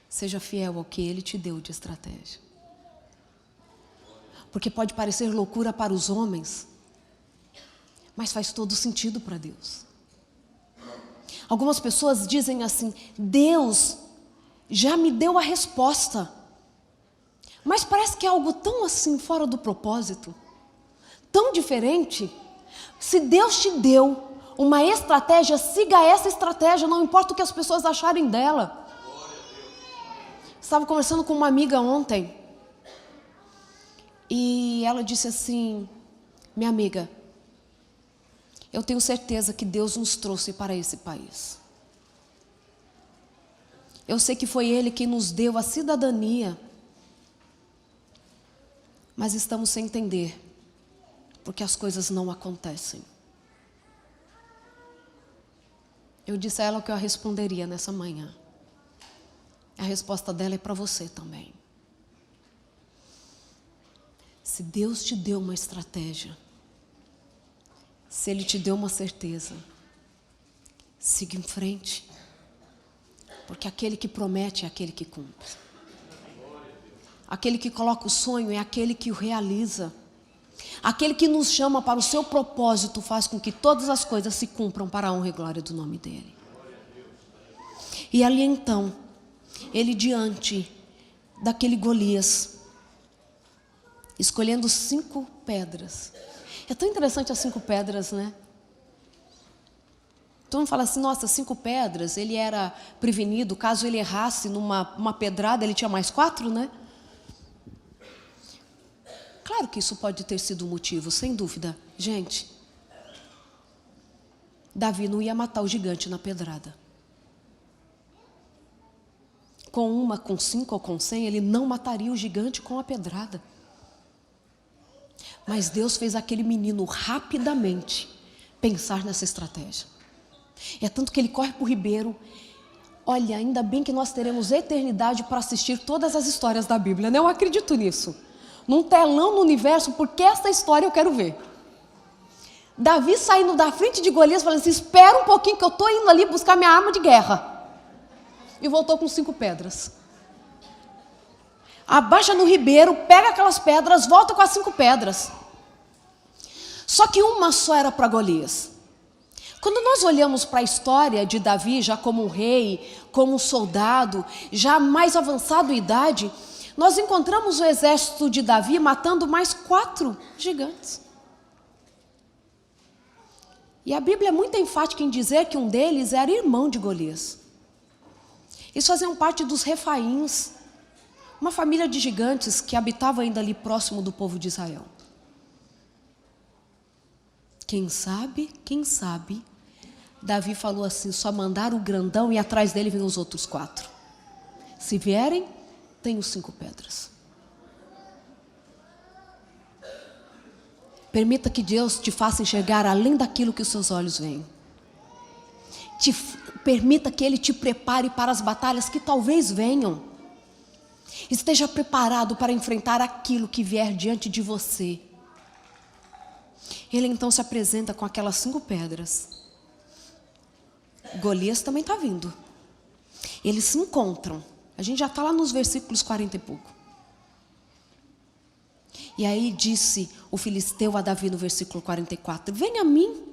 seja fiel ao que Ele te deu de estratégia. Porque pode parecer loucura para os homens, mas faz todo sentido para Deus. Algumas pessoas dizem assim: Deus já me deu a resposta. Mas parece que é algo tão assim fora do propósito, tão diferente. Se Deus te deu uma estratégia, siga essa estratégia, não importa o que as pessoas acharem dela. Estava conversando com uma amiga ontem e ela disse assim: minha amiga, eu tenho certeza que Deus nos trouxe para esse país. Eu sei que foi Ele quem nos deu a cidadania, mas estamos sem entender, porque as coisas não acontecem. Eu disse a ela o que eu responderia nessa manhã. A resposta dela é para você também. Se Deus te deu uma estratégia, se Ele te deu uma certeza, siga em frente. Porque aquele que promete é aquele que cumpre. Aquele que coloca o sonho é aquele que o realiza. Aquele que nos chama para o seu propósito faz com que todas as coisas se cumpram para a honra e glória do nome dele. E ali então, ele diante daquele Golias, escolhendo 5 pedras. É tão interessante as 5 pedras, né? Todo mundo fala assim: nossa, 5 pedras, ele era prevenido, caso ele errasse numa pedrada, ele tinha mais 4, né? Claro que isso pode ter sido o motivo, sem dúvida. Gente, Davi não ia matar o gigante na pedrada. Com 1, com 5 ou com 100, ele não mataria o gigante com a pedrada. Mas Deus fez aquele menino rapidamente pensar nessa estratégia. É tanto que ele corre para o ribeiro. Olha, ainda bem que nós teremos eternidade para assistir todas as histórias da Bíblia, né? Eu acredito nisso. Num telão no universo, porque essa história eu quero ver. Davi saindo da frente de Golias, falando assim: espera um pouquinho que eu estou indo ali buscar minha arma de guerra. E voltou com 5 pedras. Abaixa no ribeiro, pega aquelas pedras, volta com as 5 pedras. Só que uma só era para Golias. Quando nós olhamos para a história de Davi, já como um rei, como um soldado, já mais avançado em idade, nós encontramos o exército de Davi matando mais 4 gigantes. E a Bíblia é muito enfática em dizer que um deles era irmão de Golias. Eles faziam parte dos Refaíns, uma família de gigantes que habitava ainda ali próximo do povo de Israel. Quem sabe, Davi falou assim: só mandar o grandão e atrás dele vem os outros 4. Se vierem, tenho 5 pedras. Permita que Deus te faça enxergar além daquilo que os seus olhos veem. Permita que Ele te prepare para as batalhas que talvez venham. Esteja preparado para enfrentar aquilo que vier diante de você. Ele então se apresenta com aquelas 5 pedras. Golias também está vindo. Eles se encontram. A gente já está lá nos versículos 40 e pouco. E aí disse o filisteu a Davi no versículo 44: venha a mim,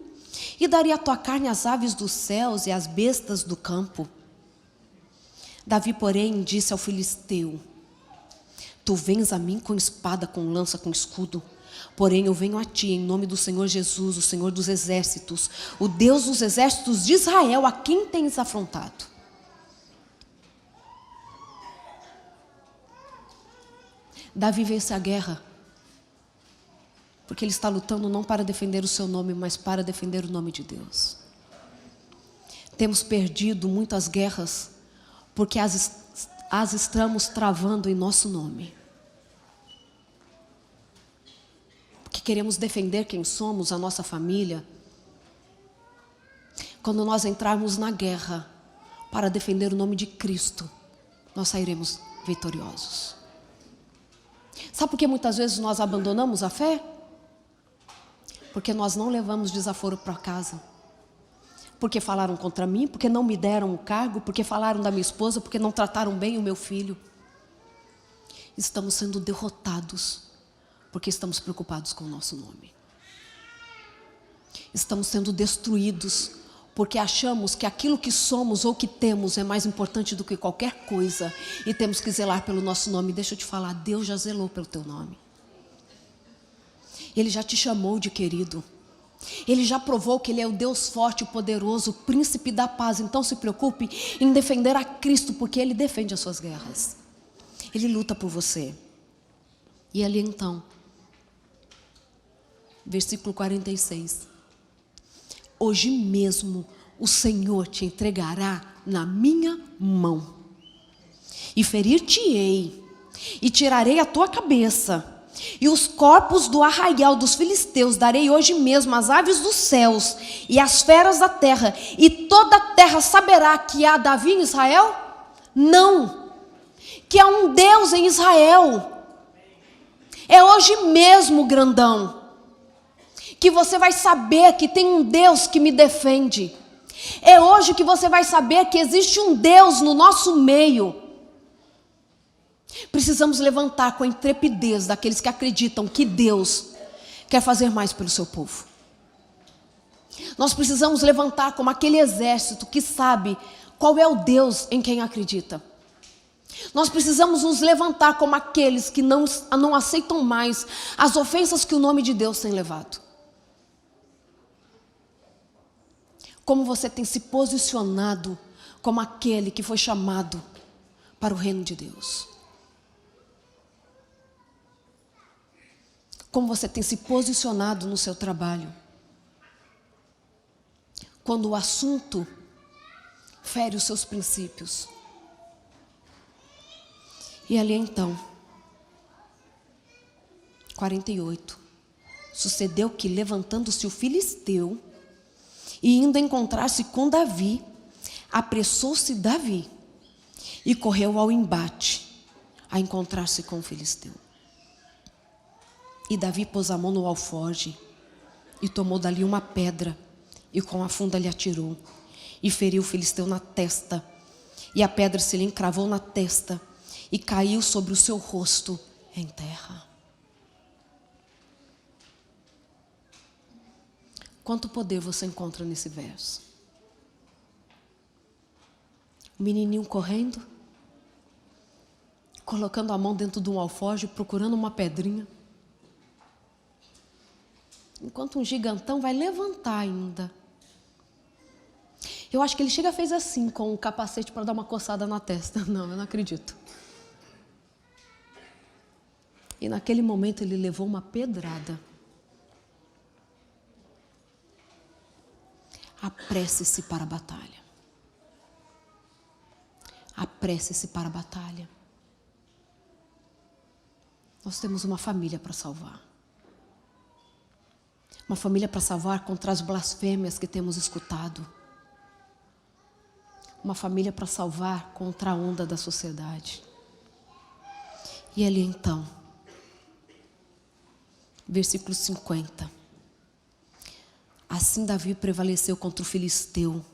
e daria a tua carne às aves dos céus e às bestas do campo. Davi, porém, disse ao filisteu: Tu vens a mim com espada, com lança, com escudo. Porém eu venho a ti em nome do Senhor Jesus, o Senhor dos exércitos, o Deus dos exércitos de Israel, a quem tens afrontado. Davi vence a guerra, porque ele está lutando não para defender o seu nome, mas para defender o nome de Deus. Temos perdido muitas guerras, porque as estamos travando em nosso nome. Porque queremos defender quem somos, a nossa família. Quando nós entrarmos na guerra para defender o nome de Cristo, nós sairemos vitoriosos. Sabe por que muitas vezes nós abandonamos a fé? Porque nós não levamos desaforo para casa. Porque falaram contra mim, porque não me deram o cargo, porque falaram da minha esposa, porque não trataram bem o meu filho. Estamos sendo derrotados, porque estamos preocupados com o nosso nome. Estamos sendo destruídos, porque achamos que aquilo que somos ou que temos é mais importante do que qualquer coisa, e temos que zelar pelo nosso nome. Deixa eu te falar, Deus já zelou pelo teu nome. Ele já te chamou de querido. Ele já provou que Ele é o Deus forte e poderoso, o príncipe da paz. Então se preocupe em defender a Cristo, porque Ele defende as suas guerras. Ele luta por você. E ali então, versículo 46. Hoje mesmo o Senhor te entregará na minha mão, e ferir-te-ei, e tirarei a tua cabeça, e os corpos do arraial dos filisteus darei hoje mesmo às aves dos céus e às feras da terra, e toda a terra saberá que há Davi em Israel? Não, que há um Deus em Israel. É hoje mesmo, grandão, que você vai saber que tem um Deus que me defende. É hoje que você vai saber que existe um Deus no nosso meio. Precisamos levantar com a intrepidez daqueles que acreditam que Deus quer fazer mais pelo seu povo. Nós precisamos levantar como aquele exército que sabe qual é o Deus em quem acredita. Nós precisamos nos levantar como aqueles que não aceitam mais as ofensas que o nome de Deus tem levado. Como você tem se posicionado como aquele que foi chamado para o reino de Deus? Como você tem se posicionado no seu trabalho? Quando o assunto fere os seus princípios. E ali então, 48. Sucedeu que, levantando-se o filisteu e indo encontrar-se com Davi, apressou-se Davi e correu ao embate a encontrar-se com o filisteu. E Davi pôs a mão no alforje e tomou dali uma pedra e com a funda lhe atirou e feriu o filisteu na testa, e a pedra se lhe encravou na testa e caiu sobre o seu rosto em terra. Quanto poder você encontra nesse verso? O menininho correndo, colocando a mão dentro de um alforje, procurando uma pedrinha, enquanto um gigantão vai levantar ainda. Eu acho que ele chega e fez assim, com o capacete para dar uma coçada na testa. Não, eu não acredito. E naquele momento ele levou uma pedrada. Apresse-se para a batalha. Apresse-se para a batalha. Nós temos uma família para salvar. Uma família para salvar contra as blasfêmias que temos escutado. Uma família para salvar contra a onda da sociedade. E ali então, versículo 50. Assim Davi prevaleceu contra o filisteu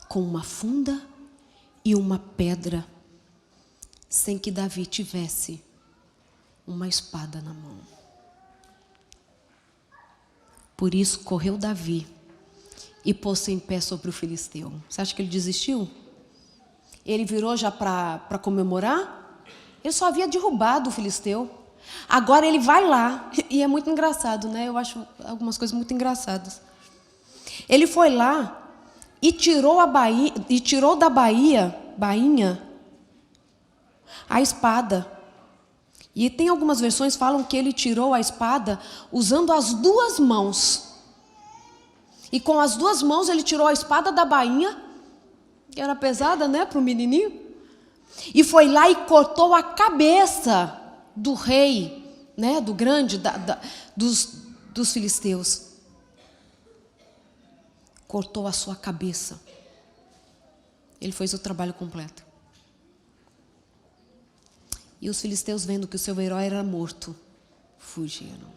com uma funda e uma pedra, sem que Davi tivesse uma espada na mão. Por isso correu Davi e pôs-se em pé sobre o filisteu. Você acha que ele desistiu? Ele virou já para comemorar? Ele só havia derrubado o filisteu. Agora ele vai lá, e é muito engraçado, né? Eu acho algumas coisas muito engraçadas. Ele foi lá e tirou da bainha a espada. E tem algumas versões que falam que ele tirou a espada usando as duas mãos. E com as duas mãos ele tirou a espada da bainha, que era pesada, né, para o menininho. E foi lá e cortou a cabeça do rei, né, do grande, dos filisteus. Cortou a sua cabeça. Ele fez o trabalho completo. E os filisteus, vendo que o seu herói era morto, fugiram.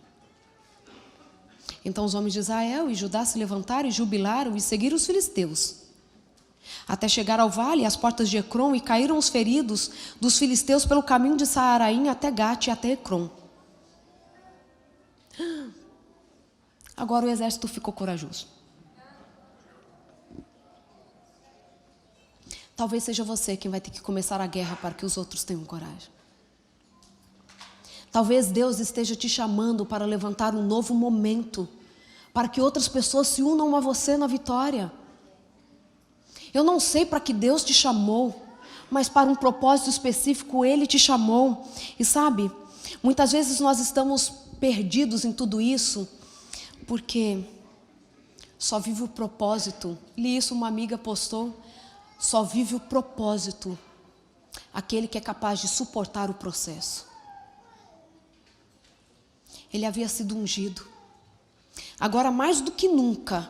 Então os homens de Israel e Judá se levantaram e jubilaram e seguiram os filisteus, até chegar ao vale, às portas de Ecrom, e caíram os feridos dos filisteus pelo caminho de Saaraim até Gate e até Ecrom. Agora o exército ficou corajoso. Talvez seja você quem vai ter que começar a guerra para que os outros tenham coragem. Talvez Deus esteja te chamando para levantar um novo momento, para que outras pessoas se unam a você na vitória. Eu não sei para que Deus te chamou, mas para um propósito específico Ele te chamou. E sabe, muitas vezes nós estamos perdidos em tudo isso, porque só vive o propósito. Li isso, uma amiga postou, só vive o propósito aquele que é capaz de suportar o processo. Ele havia sido ungido. Agora, mais do que nunca,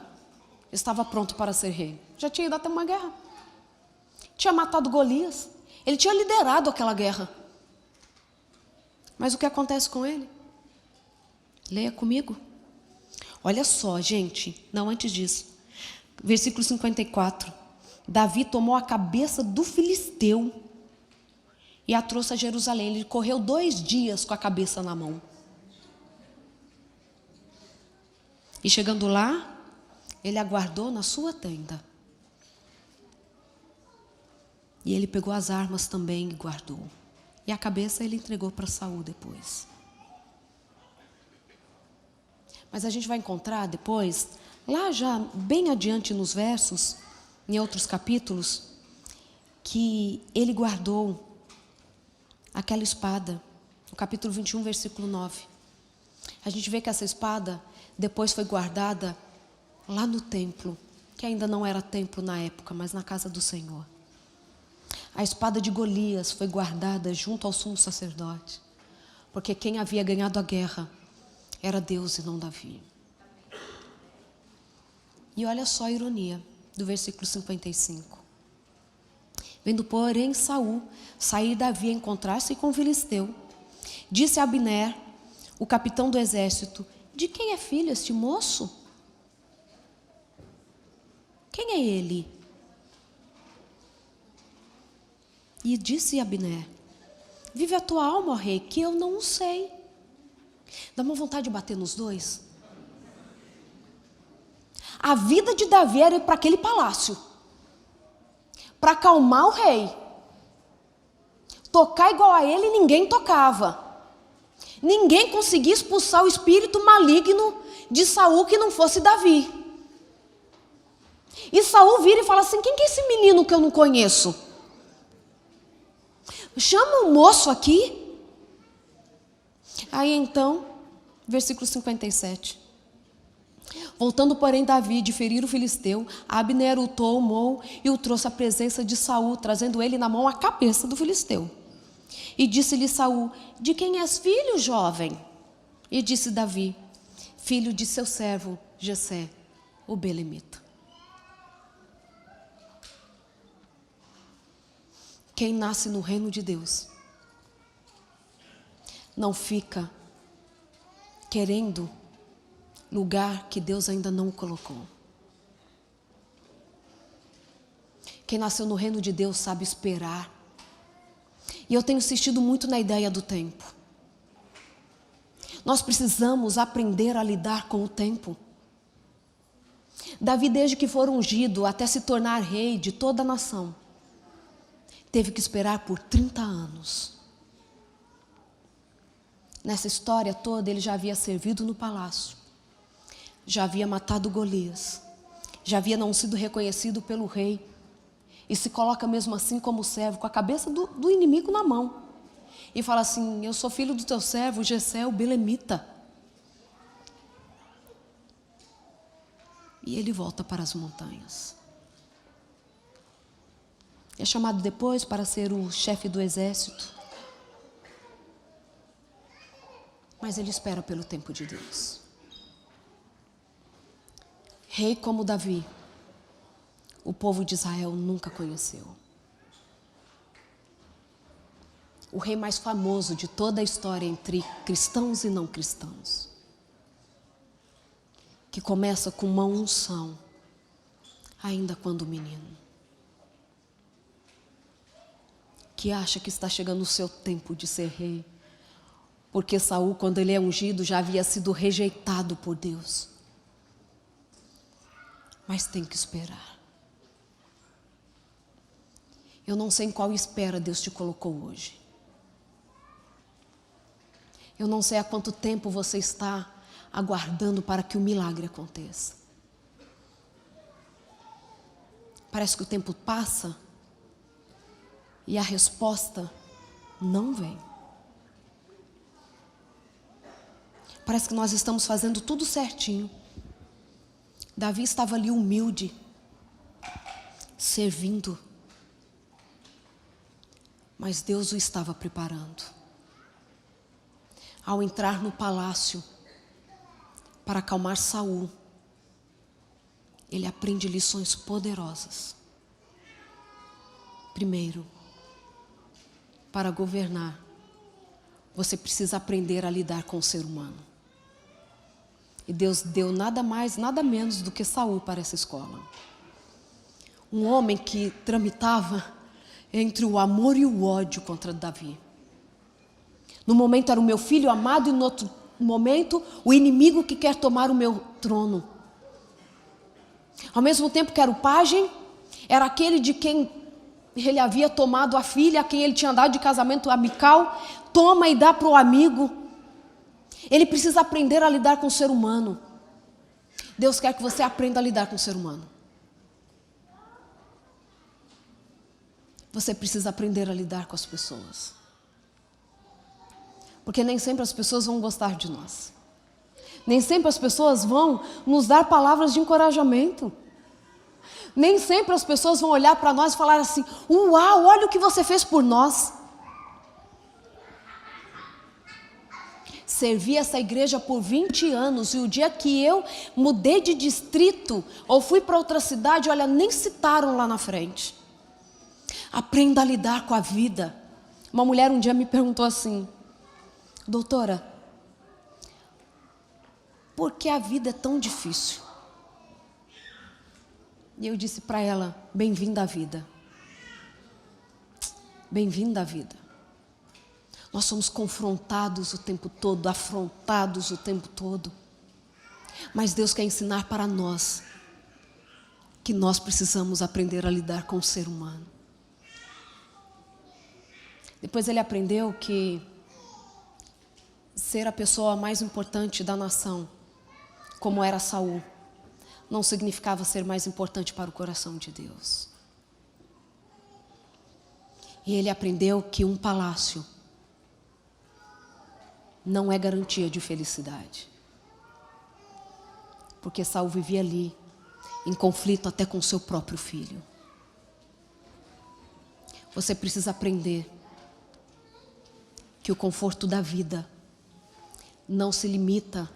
estava pronto para ser rei. Já tinha ido até uma guerra. Tinha matado Golias. Ele tinha liderado aquela guerra. Mas o que acontece com ele? Leia comigo. Olha só, gente. Não, antes disso. Versículo 54. Davi tomou a cabeça do filisteu e a trouxe a Jerusalém. Ele correu 2 dias com a cabeça na mão. E chegando lá, ele aguardou na sua tenda. E ele pegou as armas também e guardou. E a cabeça ele entregou para Saul depois. Mas a gente vai encontrar depois, lá já bem adiante nos versos, em outros capítulos, que ele guardou aquela espada. No capítulo 21, versículo 9. A gente vê que essa espada depois foi guardada lá no templo, que ainda não era templo na época, mas na casa do Senhor. A espada de Golias foi guardada junto ao sumo sacerdote, porque quem havia ganhado a guerra era Deus e não Davi. E olha só a ironia do versículo 55. Vendo, porém, Saul sair Davi a encontrar-se com o filisteu, disse a Abner, o capitão do exército: de quem é filho este moço? Quem é ele? E disse Abner: vive a tua alma, ó rei, que eu não o sei. Dá uma vontade de bater nos dois. A vida de Davi era ir para aquele palácio, para acalmar o rei. Tocar igual a ele ninguém tocava. Ninguém conseguia expulsar o espírito maligno de Saul que não fosse Davi. E Saul vira e fala assim: quem que é esse menino que eu não conheço? Chama o moço aqui. Aí então, versículo 57. Voltando, porém, Davi de ferir o filisteu, Abner o tomou e o trouxe à presença de Saul, trazendo ele na mão a cabeça do filisteu. E disse-lhe Saul: de quem és filho, jovem? E disse Davi: filho de seu servo Jessé, o belemita. Quem nasce no reino de Deus não fica querendo lugar que Deus ainda não colocou. Quem nasceu no reino de Deus sabe esperar. E eu tenho insistido muito na ideia do tempo. Nós precisamos aprender a lidar com o tempo. Davi, desde que for ungido até se tornar rei de toda a nação, teve que esperar por 30 anos. Nessa história toda, ele já havia servido no palácio, já havia matado Golias, já havia não sido reconhecido pelo rei, e se coloca mesmo assim como servo, com a cabeça do inimigo na mão, e fala assim: eu sou filho do teu servo Jessé, o belemita. E ele volta para as montanhas. É chamado depois para ser o chefe do exército. Mas ele espera pelo tempo de Deus. Rei como Davi, o povo de Israel nunca conheceu. O rei mais famoso de toda a história entre cristãos e não cristãos, que começa com uma unção, ainda quando menino, que acha que está chegando o seu tempo de ser rei, porque Saul, quando ele é ungido, já havia sido rejeitado por Deus. Mas tem que esperar. Eu não sei em qual espera Deus te colocou hoje. Eu não sei há quanto tempo você está aguardando para que o milagre aconteça. Parece que o tempo passa e a resposta não vem. Parece que nós estamos fazendo tudo certinho. Davi estava ali humilde, servindo, mas Deus o estava preparando. Ao entrar no palácio para acalmar Saul, ele aprende lições poderosas. Primeiro, para governar, você precisa aprender a lidar com o ser humano. E Deus deu nada mais, nada menos do que Saul para essa escola. Um homem que tramitava entre o amor e o ódio contra Davi. No momento era o meu filho amado e no outro momento o inimigo que quer tomar o meu trono. Ao mesmo tempo que era o pajem, era aquele de quem ele havia tomado a filha, a quem ele tinha dado de casamento a Mical, toma e dá para o amigo. Ele precisa aprender a lidar com o ser humano. Deus quer que você aprenda a lidar com o ser humano. Você precisa aprender a lidar com as pessoas. Porque nem sempre as pessoas vão gostar de nós. Nem sempre as pessoas vão nos dar palavras de encorajamento. Nem sempre as pessoas vão olhar para nós e falar assim: uau, olha o que você fez por nós. Servi essa igreja por 20 anos e o dia que eu mudei de distrito ou fui para outra cidade, olha, nem citaram lá na frente. Aprenda a lidar com a vida. Uma mulher um dia me perguntou assim: doutora, por que a vida é tão difícil? E eu disse para ela: bem-vinda à vida. Bem-vinda à vida. Nós somos confrontados o tempo todo, afrontados o tempo todo. Mas Deus quer ensinar para nós que nós precisamos aprender a lidar com o ser humano. Depois ele aprendeu que ser a pessoa mais importante da nação, como era Saul, não significava ser mais importante para o coração de Deus. E ele aprendeu que um palácio não é garantia de felicidade. Porque Saul vivia ali, em conflito até com seu próprio filho. Você precisa aprender que o conforto da vida não se limita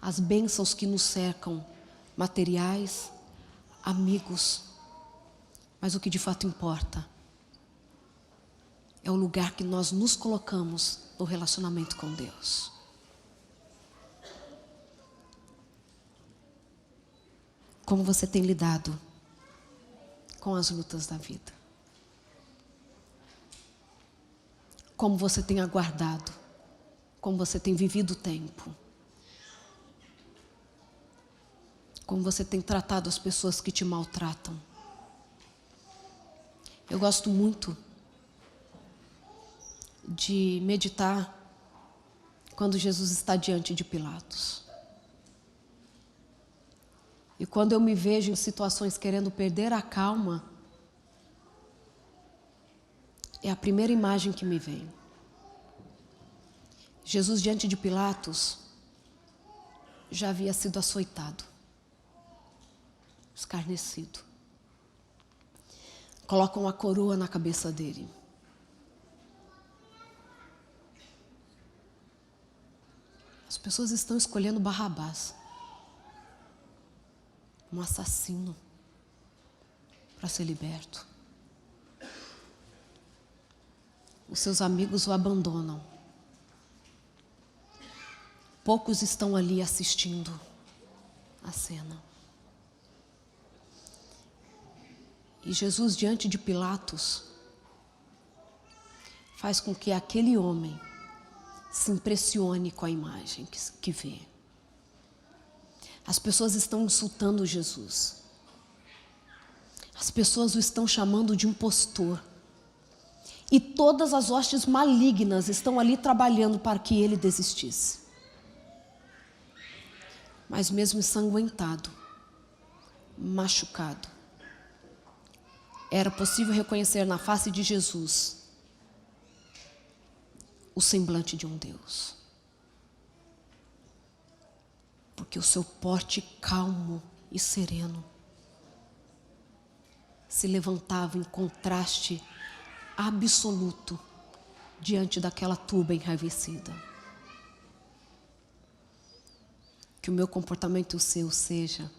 às bênçãos que nos cercam, materiais, amigos, mas o que de fato importa é o lugar que nós nos colocamos no relacionamento com Deus. Como você tem lidado com as lutas da vida? Como você tem aguardado? Como você tem vivido o tempo? Como você tem tratado as pessoas que te maltratam? Eu gosto muito de meditar quando Jesus está diante de Pilatos. E quando eu me vejo em situações querendo perder a calma, é a primeira imagem que me vem. Jesus diante de Pilatos já havia sido açoitado, escarnecido. Colocam a coroa na cabeça dele. As pessoas estão escolhendo Barrabás, um assassino, para ser liberto. Os seus amigos o abandonam. Poucos estão ali assistindo a cena. E Jesus, diante de Pilatos, faz com que aquele homem se impressione com a imagem que vê. As pessoas estão insultando Jesus. As pessoas o estão chamando de impostor. E todas as hostes malignas estão ali trabalhando para que ele desistisse. Mas mesmo ensanguentado, machucado, era possível reconhecer na face de Jesus o semblante de um Deus. Porque o seu porte calmo e sereno se levantava em contraste absoluto diante daquela turba enraivecida. Que o meu comportamento e o seu seja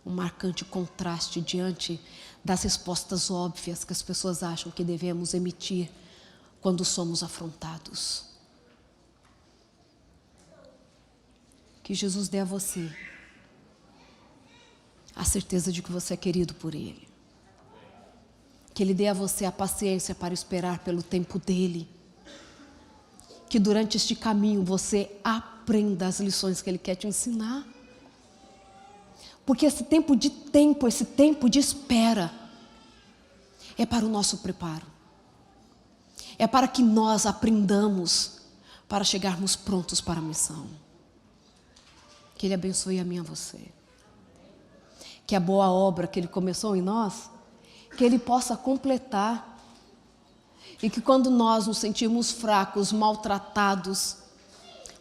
um marcante contraste diante das respostas óbvias que as pessoas acham que devemos emitir quando somos afrontados. Que Jesus dê a você a certeza de que você é querido por Ele. Que Ele dê a você a paciência para esperar pelo tempo dEle. Que durante este caminho você aprenda as lições que Ele quer te ensinar. Porque esse tempo de espera é para o nosso preparo. É para que nós aprendamos para chegarmos prontos para a missão. Que Ele abençoe a mim e a você. Que a boa obra que Ele começou em nós, que Ele possa completar. E que quando nós nos sentimos fracos, maltratados,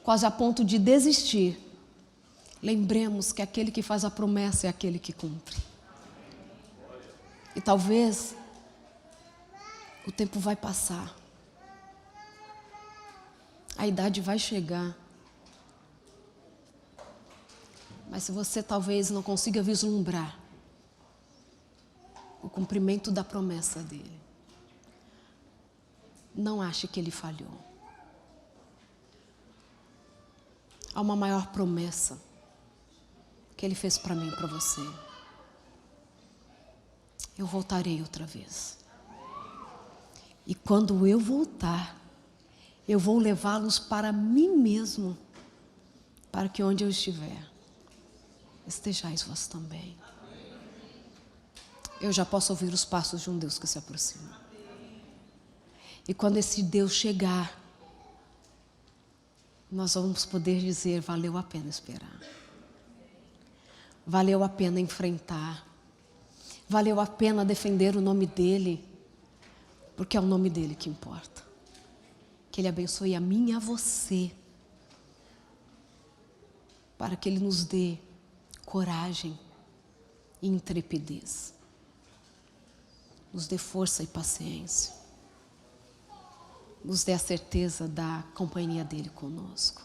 quase a ponto de desistir, lembremos que aquele que faz a promessa é aquele que cumpre. E talvez o tempo vai passar. A idade vai chegar. Mas se você talvez não consiga vislumbrar o cumprimento da promessa dele, não ache que ele falhou. Há uma maior promessa que ele fez para mim e para você. Eu voltarei outra vez. E quando eu voltar, eu vou levá-los para mim mesmo, para que onde eu estiver, estejais vós também. Eu já posso ouvir os passos de um Deus que se aproxima. E quando esse Deus chegar, nós vamos poder dizer: valeu a pena esperar. Valeu a pena enfrentar. Valeu a pena defender o nome dEle, porque é o nome dEle que importa. Que Ele abençoe a mim e a você, para que Ele nos dê coragem e intrepidez. Nos dê força e paciência. Nos dê a certeza da companhia dEle conosco.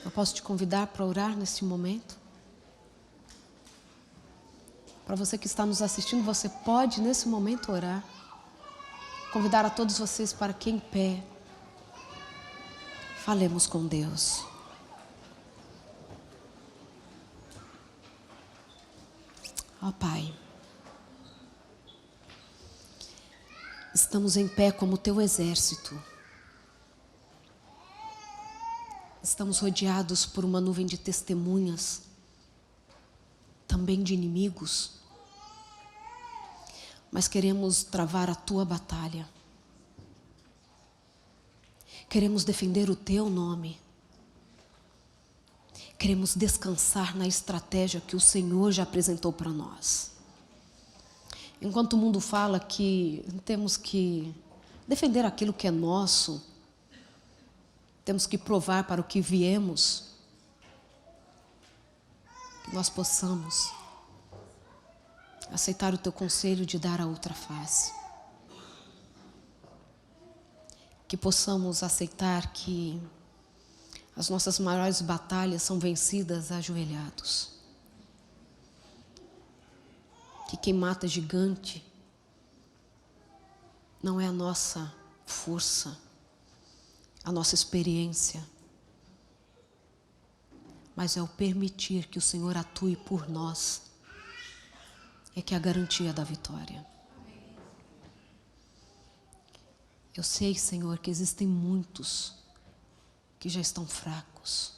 Eu posso te convidar para orar nesse momento? Para você que está nos assistindo, você pode nesse momento orar. Convidar a todos vocês para que em pé falemos com Deus. Ó Pai, estamos em pé como teu exército. Estamos rodeados por uma nuvem de testemunhas, também de inimigos. Mas queremos travar a tua batalha. Queremos defender o teu nome. Queremos descansar na estratégia que o Senhor já apresentou para nós. Enquanto o mundo fala que temos que defender aquilo que é nosso, temos que provar para o que viemos, que nós possamos aceitar o teu conselho de dar a outra face. Que possamos aceitar que as nossas maiores batalhas são vencidas ajoelhados. Que quem mata gigante não é a nossa força, a nossa experiência, mas é o permitir que o Senhor atue por nós, é que é a garantia da vitória. Eu sei, Senhor, que existem muitos que já estão fracos.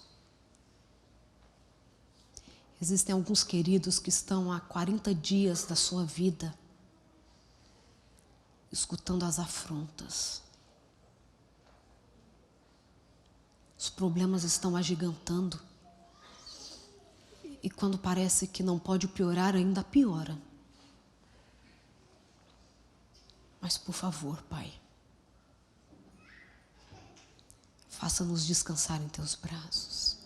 Existem alguns queridos que estão há 40 dias da sua vida escutando as afrontas. Os problemas estão agigantando. E quando parece que não pode piorar, ainda piora. Mas por favor, Pai, faça-nos descansar em teus braços.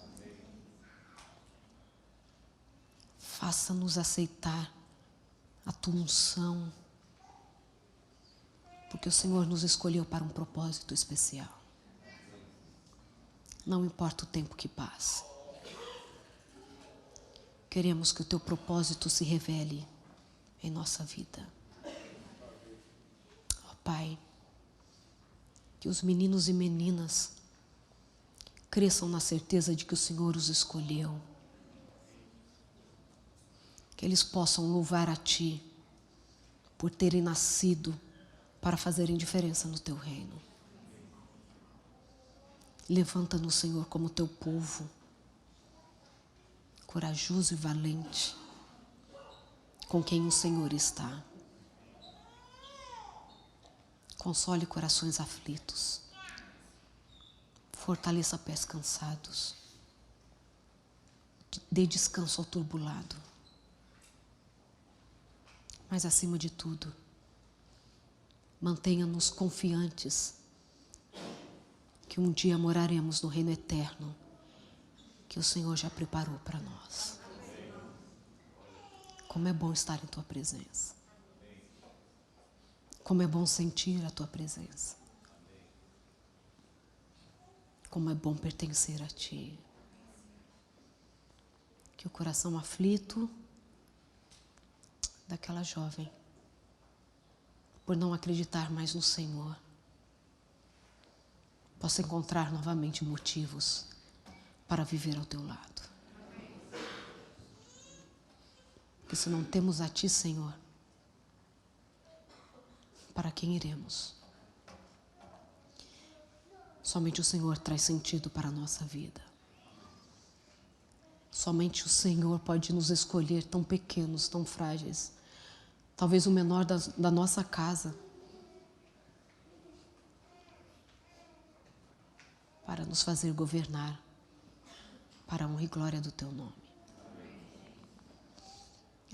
Faça-nos aceitar a tua unção, porque o Senhor nos escolheu para um propósito especial. Não importa o tempo que passa. Queremos que o teu propósito se revele em nossa vida. Ó Pai, que os meninos e meninas cresçam na certeza de que o Senhor os escolheu. Que eles possam louvar a Ti por terem nascido para fazerem diferença no Teu reino. Levanta-nos, Senhor, como Teu povo, corajoso e valente, com quem o Senhor está. Console corações aflitos. Fortaleça pés cansados. Dê descanso ao turbulado. Mas acima de tudo, mantenha-nos confiantes que um dia moraremos no reino eterno que o Senhor já preparou para nós. Como é bom estar em Tua presença. Como é bom sentir a Tua presença. Como é bom pertencer a Ti. Que o coração aflito daquela jovem, por não acreditar mais no Senhor, possa encontrar novamente motivos para viver ao Teu lado. Porque se não temos a Ti, Senhor, para quem iremos? Somente o Senhor traz sentido para a nossa vida. Somente o Senhor pode nos escolher tão pequenos, tão frágeis. Talvez o menor da nossa casa. Para nos fazer governar para a honra e glória do Teu nome.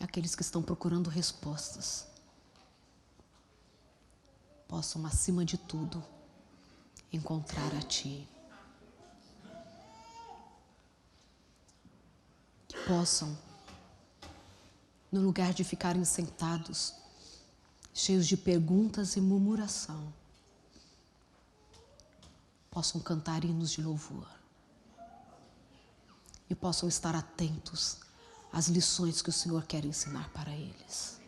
Aqueles que estão procurando respostas possam, acima de tudo, encontrar a Ti. Que possam, no lugar de ficarem sentados, cheios de perguntas e murmuração, possam cantar hinos de louvor e possam estar atentos às lições que o Senhor quer ensinar para eles.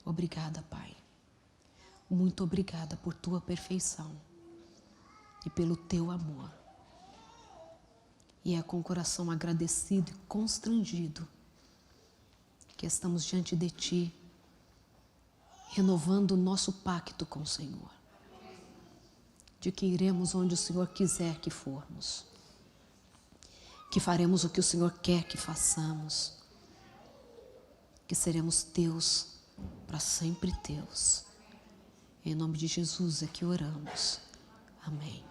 Obrigada, Pai. Muito obrigada por Tua perfeição e pelo Teu amor. E é com o coração agradecido e constrangido que estamos diante de Ti, renovando o nosso pacto com o Senhor, de que iremos onde o Senhor quiser que formos, que faremos o que o Senhor quer que façamos, que seremos Teus, para sempre Teus. Em nome de Jesus é que oramos. Amém.